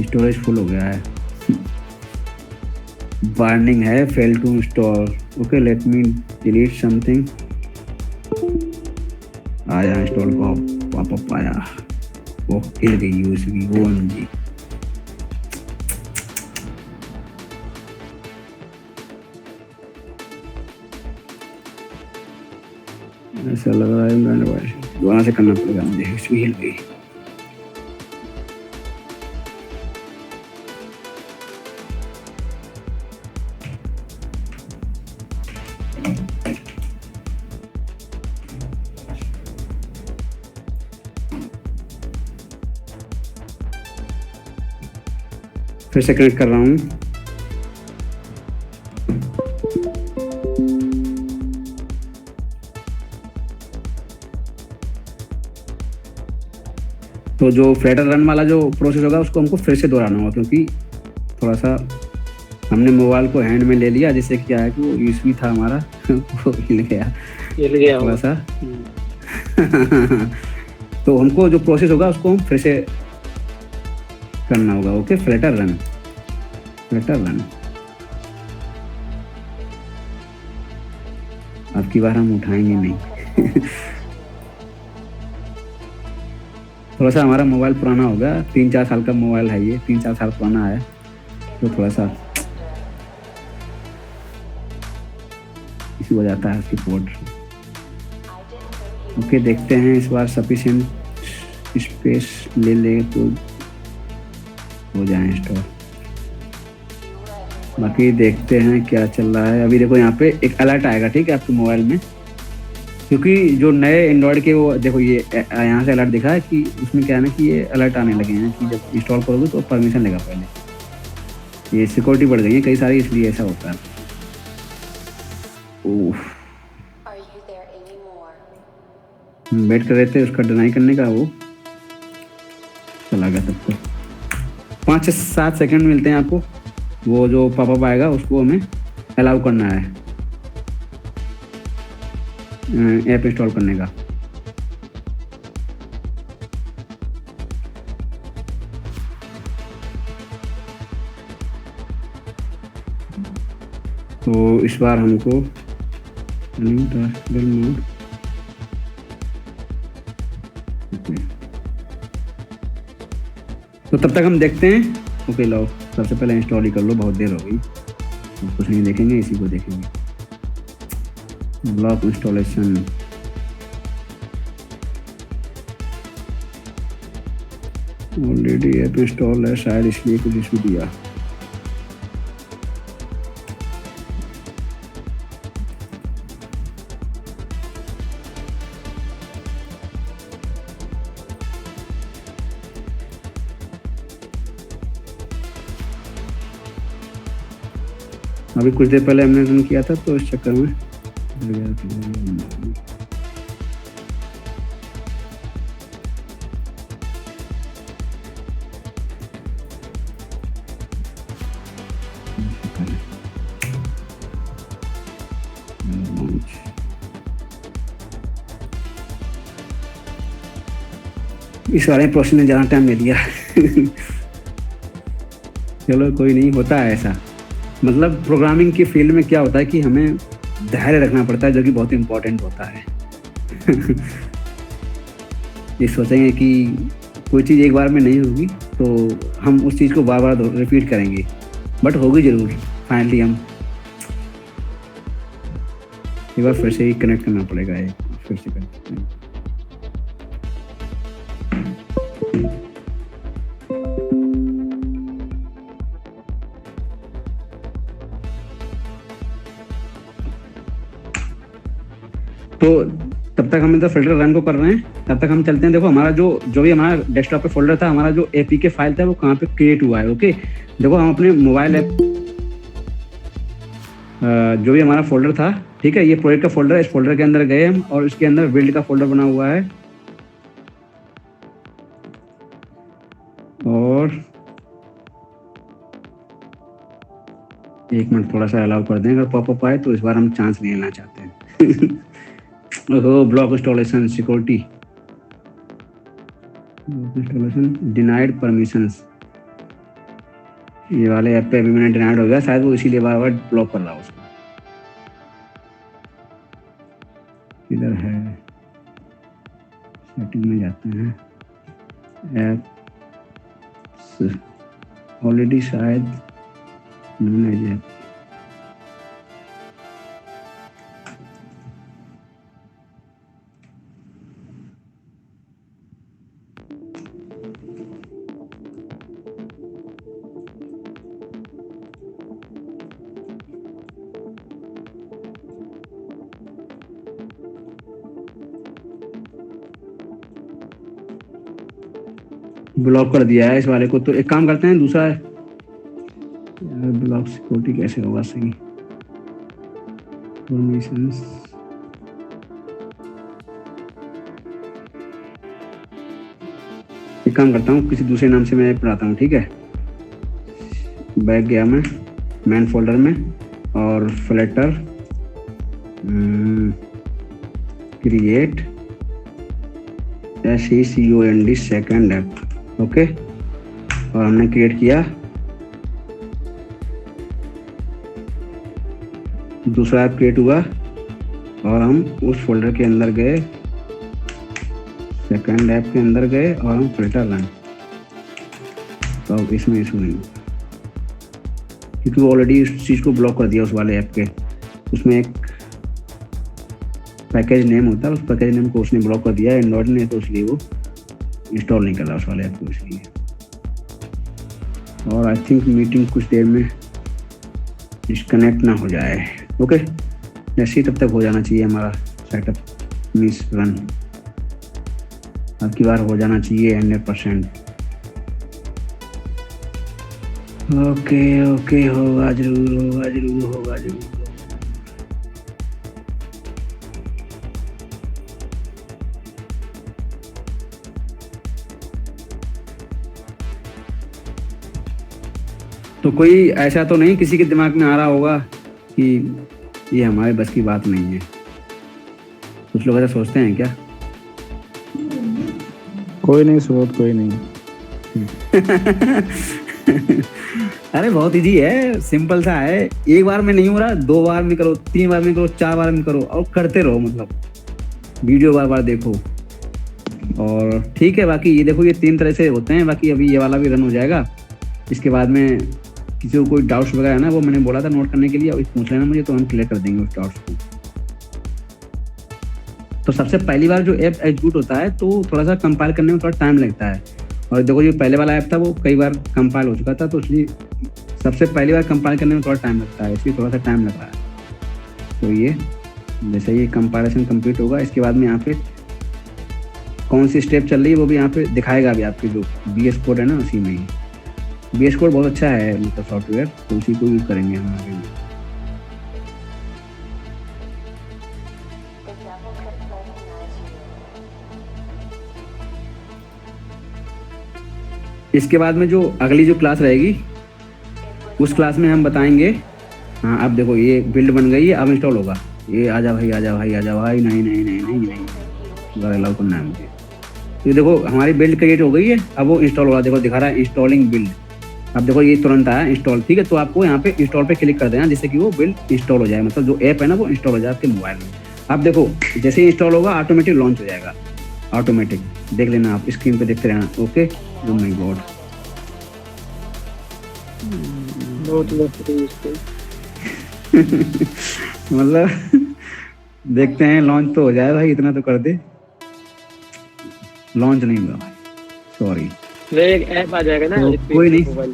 स्टोरेज फुल हो गया है। वार्निंग है fail to install. Okay, let me delete something. आया इंस्टॉल को पॉपअप आया। वो हिल गई यूएसबी। OMG, ऐसा लग रहा है मैंने दोबारा से करना पड़ेगा मुझे। यूएसबी हिल गई। फिर से कनेक्ट कर रहा हूँ। तो जो फ्लटर रन वाला जो प्रोसेस होगा उसको हमको फिर से दोहराना होगा, क्योंकि थोड़ा सा हमने मोबाइल को हैंड में ले लिया, जिससे क्या है कि वो यूएसबी था हमारा वो हिल गया थोड़ा सा। तो हमको जो प्रोसेस होगा उसको हम फिर से करना होगा। ओके, फ्लटर रन अब की बार हम उठाएंगे नहीं। थोड़ा सा हमारा मोबाइल पुराना होगा, 3-4 साल का मोबाइल है ये, 3-4 साल पुराना है, तो थोड़ा सा इशू हो जाता है उसकी पोर्ट। ओके, देखते हैं इस बार सफिशिएंट स्पेस ले तो हो जाए इंस्टॉल। बाकी देखते हैं क्या चल रहा है। अभी देखो यहाँ पे एक अलर्ट आएगा, ठीक है, आपके मोबाइल में, क्योंकि जो नए एंड्रॉयड के वो देखो ये यहाँ से अलर्ट दिखा है कि उसमें क्या है ना कि ये अलर्ट आने लगे हैं कि जब इंस्टॉल करोगे तो परमिशन लेगा पहले। ये सिक्योरिटी बढ़ गई है कई सारी, इसलिए ऐसा होता है। ओह, वेट कर रहे थे उसका डिनाई करने का, वो चला गया तब तक। 5 से 7 सेकंड मिलते हैं आपको। वो जो पॉपअप आएगा उसको हमें अलाउ करना है ऐप इंस्टॉल करने का। तो इस बार हमको तो तब तक हम देखते हैं। ओके, लो सबसे पहले इंस्टॉल ही कर लो, बहुत देर हो गई। कुछ नहीं देखेंगे, इसी को देखेंगे। Block installation, already app install है, शायद इसलिए कुछ इशू दिया। अभी कुछ देर पहले हमने रन किया था, तो इस चक्कर में इस वाले प्रोसेस ने ज़्यादा टाइम ले लिया। चलो कोई नहीं, होता है ऐसा। मतलब प्रोग्रामिंग की फील्ड में क्या होता है कि हमें धैर्य रखना पड़ता है, जो कि बहुत इम्पोर्टेंट होता है। ये सोचेंगे कि कोई चीज़ एक बार में नहीं होगी तो हम उस चीज़ को बार बार रिपीट करेंगे, बट होगी ज़रूर। फाइनली हम एक बार फिर से ही कनेक्ट करना पड़ेगा, फिर से कनेक्ट। तो तब तक हम इधर फिल्टर रन को कर रहे हैं, तब तक हम चलते हैं। देखो हमारा जो भी हमारा डेस्कटॉप पे फोल्डर था, हमारा जो एपीके फाइल था वो कहाँ पे क्रिएट हुआ है। ओके, देखो हम अपने मोबाइल ऐप जो भी हमारा फोल्डर था, ठीक है, ये प्रोजेक्ट का फोल्डर है, इस फोल्डर के अंदर गए हम और इसके अंदर बिल्ड का फोल्डर बना हुआ है। और एक मिनट थोड़ा सा अलाउ कर दें, अगर पॉपअप आए तो इस बार हम चांस नहीं लेना चाहते हैं। ओहो, block installation security, installation denied permissions, ये वाले ऐप पे अभी मैंने डिनाइड हो गया, शायद वो इसीलिए बार बार ब्लॉक कर रहा है उसको। इधर है, सेटिंग में जाते हैं, ऐप ऑलरेडी शायद मैनेज है। ब्लॉक कर दिया है इस वाले को, तो एक काम करते हैं, दूसरा ब्लॉक सिक्योरिटी कैसे होगा सही, परमिशंस, एक काम करता हूँ, किसी दूसरे नाम से मैं पढ़ाता हूँ, ठीक है। बैक गया मैं मेन फोल्डर में और Flutter create SECOND second app, okay, और हमने क्रिएट किया। दूसरा ऐप क्रिएट हुआ और हम उस फोल्डर के अंदर गए, सेकंड ऐप के अंदर गए और हम फिल्टर रन, तो अब इसमें इशू नहीं, क्योंकि वो ऑलरेडी उस चीज़ को ब्लॉक कर दिया उस वाले ऐप के। उसमें एक पैकेज नेम होता है, उस पैकेज नेम को उसने ब्लॉक कर दिया एंड्रॉइड ने, तो इसलिए वो इंस्टॉल नहीं कर रहा उस वाले ऐप को, इसलिए। और आई थिंक मीटिंग कुछ देर में डिस्कनेक्ट ना हो जाए, ओके, जैसे ही तब तक हो जाना चाहिए हमारा सेटअप मीन्स रन, अब की बार हो जाना चाहिए 100%। ओके ओके, होगा जरूर, होगा जरूर, होगा जरूर। तो कोई ऐसा तो नहीं किसी के दिमाग में आ रहा होगा कि ये हमारे बस की बात नहीं है? कुछ लोग ऐसा सोचते हैं क्या? कोई नहीं सोच, कोई नहीं। अरे बहुत इजी है, सिंपल सा है। एक बार में नहीं हो रहा, 2 बार में करो, 3 बार में करो, 4 बार में करो और करते रहो, मतलब वीडियो बार बार देखो। और ठीक है, बाकी ये देखो, ये 3 तरह से होते हैं। बाकी अभी ये वाला भी रन हो जाएगा, इसके बाद में किसी को कोई डाउट्स वगैरह है ना, वो मैंने बोला था नोट करने के लिए, अभी पूछ लेना मुझे, तो हम क्लियर कर देंगे उस डाउट्स को। तो सबसे पहली बार जो ऐप एग्जीक्यूट होता है तो थोड़ा सा कंपाइल करने में थोड़ा टाइम लगता है। और देखो जो पहले वाला ऐप था वो कई बार कंपाइल हो चुका था, तो इसलिए सबसे पहली बार कंपाइल करने में थोड़ा टाइम लगता है, इसलिए थोड़ा सा टाइम लग रहा है। तो ये जैसे ये कंपाइलेशन कंप्लीट होगा, इसके बाद में यहाँ पे कौन सी स्टेप चल रही है वो भी यहाँ पे दिखाएगा। अभी आपकी जो VS कोड है ना, उसी में ही VS कोड बहुत अच्छा है, मतलब सॉफ्टवेयर, तो उसी को यूज करेंगे हम आगे। इसके बाद में जो अगली जो क्लास रहेगी उस क्लास में हम बताएंगे। हाँ, अब देखो ये बिल्ड बन गई है, अब इंस्टॉल होगा। ये आजा भाई, आजा भाई, आजा भाई, नहीं नहीं नहीं नहीं नहीं, अलाउ करना है मुझे। ये देखो हमारी बिल्ड क्रिएट हो गई है, अब वो इंस्टॉल होगा। देखो दिखा रहा है इंस्टॉलिंग बिल्ड, अब देखो ये तुरंत आया इंस्टॉल, ठीक है। तो आपको यहाँ पे इंस्टॉल पे क्लिक कर देना, जिससे कि वो बिल्ड इंस्टॉल हो जाए, मतलब जो ऐप है ना वो इंस्टॉल हो जाए आपके मोबाइल में। अब देखो जैसे ही इंस्टॉल होगा ऑटोमेटिक लॉन्च हो जाएगा, ऑटोमेटिक देख लेना आप, स्क्रीन पे देखते रहना। ओके, ओह माय गॉड, मतलब देखते हैं, लॉन्च तो हो जाए भाई, इतना तो कर दे। लॉन्च नहीं हुआ भाई, सॉरी। एक ऐप आ जाएगा ना, तो कोई नहीं,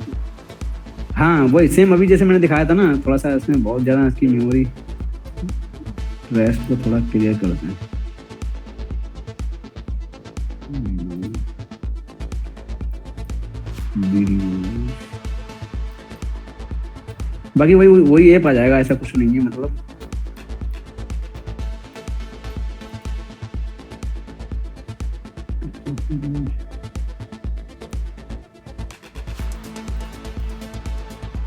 हाँ वही सेम अभी जैसे मैंने दिखाया था ना, थोड़ा सा इसमें बहुत ज़्यादा इसकी मेमोरी रेस्ट को थोड़ा क्लियर करते हैं। बाकी वही वही ऐप आ जाएगा, ऐसा कुछ नहीं है मतलब।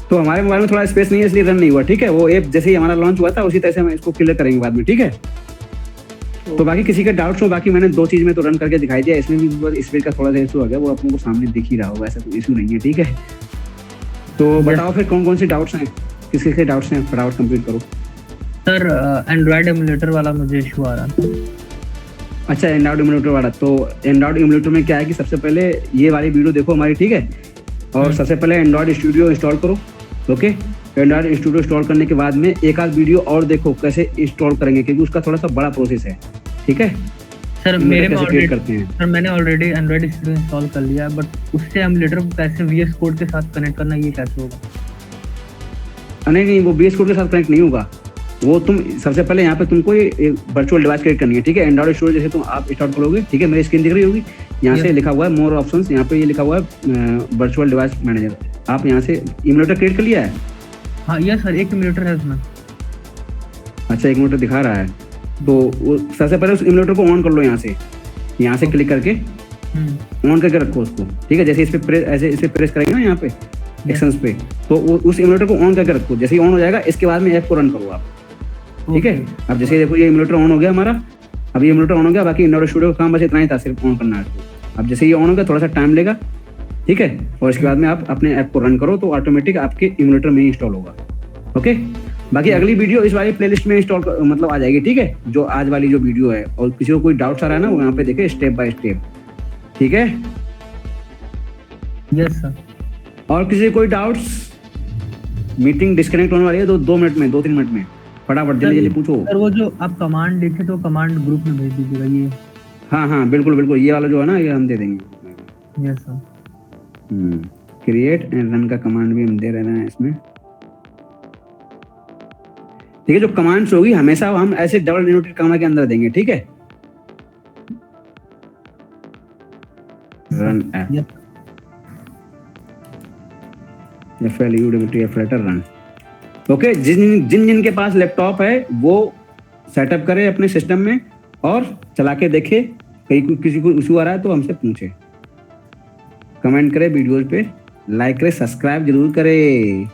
तो हमारे मोबाइल में थोड़ा स्पेस नहीं है इसलिए रन नहीं हुआ, ठीक है। वो ऐप जैसे ही हमारा लॉन्च हुआ था उसी तरह से हम इसको क्लियर करेंगे बाद में, ठीक है। तो बाकी किसी का डाउट्स हो, बाकी मैंने 2 चीज में तो रन करके दिखाई दिया, इसमें भी स्पीड का थोड़ा सा इशू आ गया, वो अपनों को सामने दिख ही रहा होगा, ऐसा कोई इशू नहीं है, ठीक है। तो बताओ फिर कौन कौन से डाउट्स हैं, किस किस के डाउट्स हैं, फटाफट कंप्लीट करो। सर एंड्रॉयड एमुलेटर वाला मुझे इशू आ रहा था। अच्छा, एंड्रॉयड एमुलेटर वाला। तो एंड्रॉयड एमुलेटर में क्या है कि सबसे पहले ये वाली वीडियो देखो हमारी, ठीक है। और सबसे पहले एंड्रॉयड स्टूडियो इंस्टॉल करो, ओके। एंड्रॉयड स्टूडियो इंस्टॉल करने के बाद में एक आध वीडियो और देखो कैसे इंस्टॉल करेंगे, क्योंकि उसका थोड़ा सा बड़ा प्रोसेस है, ठीक है। सर मेरे में ऑलरेडी करते हैं। सर मैंने ऑलरेडी एंड्रॉयड स्टूडियो इंस्टॉल कर लिया, बट उससे एमुलेटर को कैसे VS कोड के साथ कनेक्ट करना, ये कैसे होगा? नहीं, वो VS कोड के साथ कनेक्ट नहीं होगा। वो तुम सबसे पहले यहाँ पे तुमको ये वर्चुअल डिवाइस क्रिएट करनी है, ठीक है। एंड्रॉयड स्टूडियो जैसे तुम आप स्टार्ट करोगे, ठीक है, मेरी स्क्रीन दिख रही होगी, यहाँ से लिखा हुआ है मोर ऑप्शंस, यहाँ पे ये लिखा हुआ है वर्चुअल डिवाइस मैनेजर। आप यहाँ से इमुलेटर क्रिएट कर लिया है? हाँ यस सर, एक इमुलेटर है उसमें। अच्छा, एक इमुलेटर दिखा रहा है, तो वो सबसे पहले उस इमुलेटर को ऑन कर लो, यहाँ से क्लिक करके ऑन करके रखो उसको, ठीक है। जैसे इस पे प्रेस, ऐसे इस पे प्रेस करेंगे ना यहाँ पे एक्शंस पे, तो उस इमुलेटर को ऑन करके रखो। जैसे ही ऑन हो जाएगा इसके बाद में ऐप को रन करो आप, ठीक है। अब जैसे देखो ये इमुलेटर ऑन हो गया हमारा, अब ये इमुलेटर ऑन हो गया, बाकी एंड्रॉयड स्टूडियो का काम बस इतना ही था, सिर्फ ऑन करना है इसको। अब जैसे ये ऑन हो गया, थोड़ा सा टाइम लेगा, ठीक है, और इसके बाद में आप अपने ऐप को रन करो तो ऑटोमेटिक आपके इमुलेटर में ही इंस्टॉल होगा, ओके। बाकी अगली वीडियो इस वाली प्लेलिस्ट में इंस्टॉल मतलब आ जाएगी, ठीक है, जो आज वाली जो वीडियो है। और किसी को कोई डाउट्स आ रहा है ना, वो यहाँ पे देखे स्टेप बाय स्टेप, ठीक है। Yes sir. और किसी को कोई डाउट्स? मीटिंग डिस्कनेक्ट होने वाली है 2 मिनट में, 2-3 मिनट में, फटाफट जल्दी जल्दी पूछो। सर वो जो आप कमांड देखे तो कमांड ग्रुप में भेज दीजिएगा ये। हाँ बिल्कुल बिल्कुल, ये वाला जो है ना, ये हम दे देंगे। Yes sir. Create and run का कमांड भी हम दे रहे हैं इसमें, ठीक है। जो कमांड्स होगी हमेशा हम ऐसे डबल डिनोटेड कॉमा के अंदर देंगे, ठीक है। Run app, FLUWT run, okay. जिन के पास लैपटॉप है वो सेटअप करे अपने सिस्टम में और चला के देखे, कहीं किसी को इशू आ रहा है तो हमसे पूछे, कमेंट करे, वीडियोज पे लाइक करे, सब्सक्राइब जरूर करे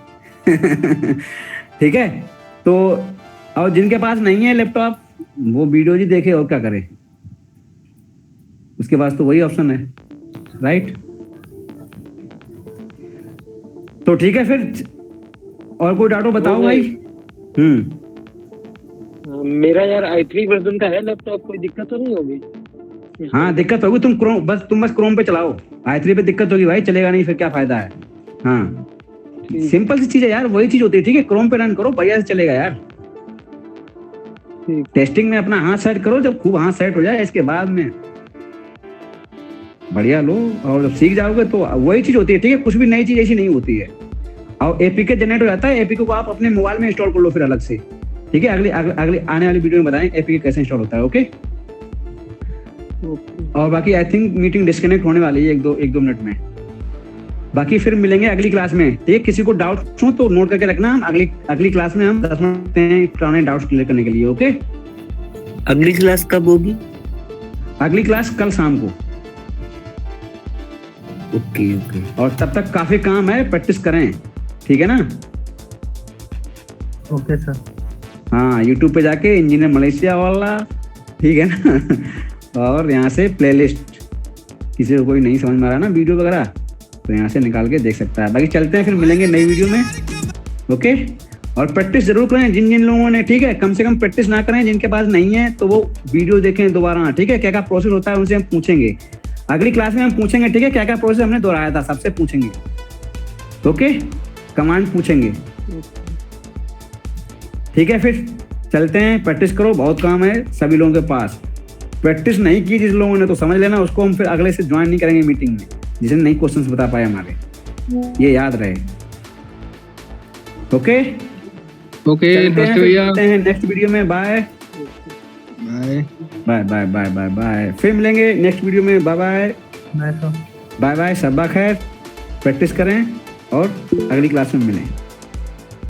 ठीक है। तो और जिनके पास नहीं है लैपटॉप वो वीडियो ही देखे और क्या करे, उसके पास तो वही ऑप्शन है, राइट। तो ठीक है फिर, और कोई डाउट बताओ भाई। मेरा यार i3 वर्जन का है लैपटॉप, कोई दिक्कत तो नहीं होगी? हाँ दिक्कत होगी, तुम बस क्रोम पे चलाओ। i3 पे दिक्कत होगी भाई, चलेगा नहीं, फिर क्या फायदा है। हाँ सिंपल सी चीज है यार, वही चीज होती है, ठीक है। क्रोम पे रन करो, बढ़िया से चलेगा यार। टेस्टिंग में अपना हाथ सेट करो, जब खूब हाथ सेट हो जाए इसके बाद में बढ़िया लो, और जब सीख जाओगे तो वही चीज होती है, ठीक है। कुछ भी नई चीज ऐसी नहीं होती है। और एपीके जनरेट हो जाता है, एपीके को आप अपने मोबाइल में इंस्टॉल कर लो फिर अलग से, ठीक है। अगली आने वाली वीडियो में बताएं एपीके कैसे इंस्टॉल होता है, ओके। और बाकी आई थिंक मीटिंग डिस्कनेक्ट होने वाली है 1-2 मिनट में। बाकी फिर मिलेंगे अगली क्लास में, ठीक है। किसी को डाउट हो तो नोट करके रखना, हम अगली क्लास में हम 10 मिनट पुराने डाउट्स क्लियर करने के लिए, ओके। अगली क्लास कब होगी? अगली क्लास कल शाम को, ओके। और तब तक काफी काम है, प्रैक्टिस करें, ठीक है ना। Okay sir. हाँ यूट्यूब पे जाके इंजीनियर मलेशिया वाला, ठीक है ना और यहाँ से प्लेलिस्ट, किसी को कोई नहीं समझ में आ रहा ना वीडियो वगैरह तो यहाँ से निकाल के देख सकता है। बाकी चलते हैं, फिर मिलेंगे नई वीडियो में, ओके। और प्रैक्टिस जरूर करें जिन लोगों ने, ठीक है। कम से कम प्रैक्टिस ना करें, जिनके पास नहीं है तो वो वीडियो देखें दोबारा, ठीक है। क्या क्या प्रोसेस होता है उनसे हम पूछेंगे अगली क्लास में, हम पूछेंगे, ठीक है। क्या क्या प्रोसेस हमने दोहराया था सबसे पूछेंगे, ओके। कमांड पूछेंगे, ठीक है। फिर चलते हैं, प्रैक्टिस करो, बहुत काम है सभी लोगों के पास। प्रैक्टिस नहीं की जिस लोगों ने तो समझ लेना, उसको हम फिर अगले से ज्वाइन नहीं करेंगे मीटिंग में, जिसने नहीं क्वेश्चंस बता पाए हमारे, ये याद रहे, ओके। ओके भैया, नेक्स्ट वीडियो में, bye. Bye. Bye bye bye bye bye. फिर मिलेंगे नेक्स्ट वीडियो में। बाय बाय मैं तो बाय बाय। सबा खैर, प्रैक्टिस करें और अगली क्लास में मिलें।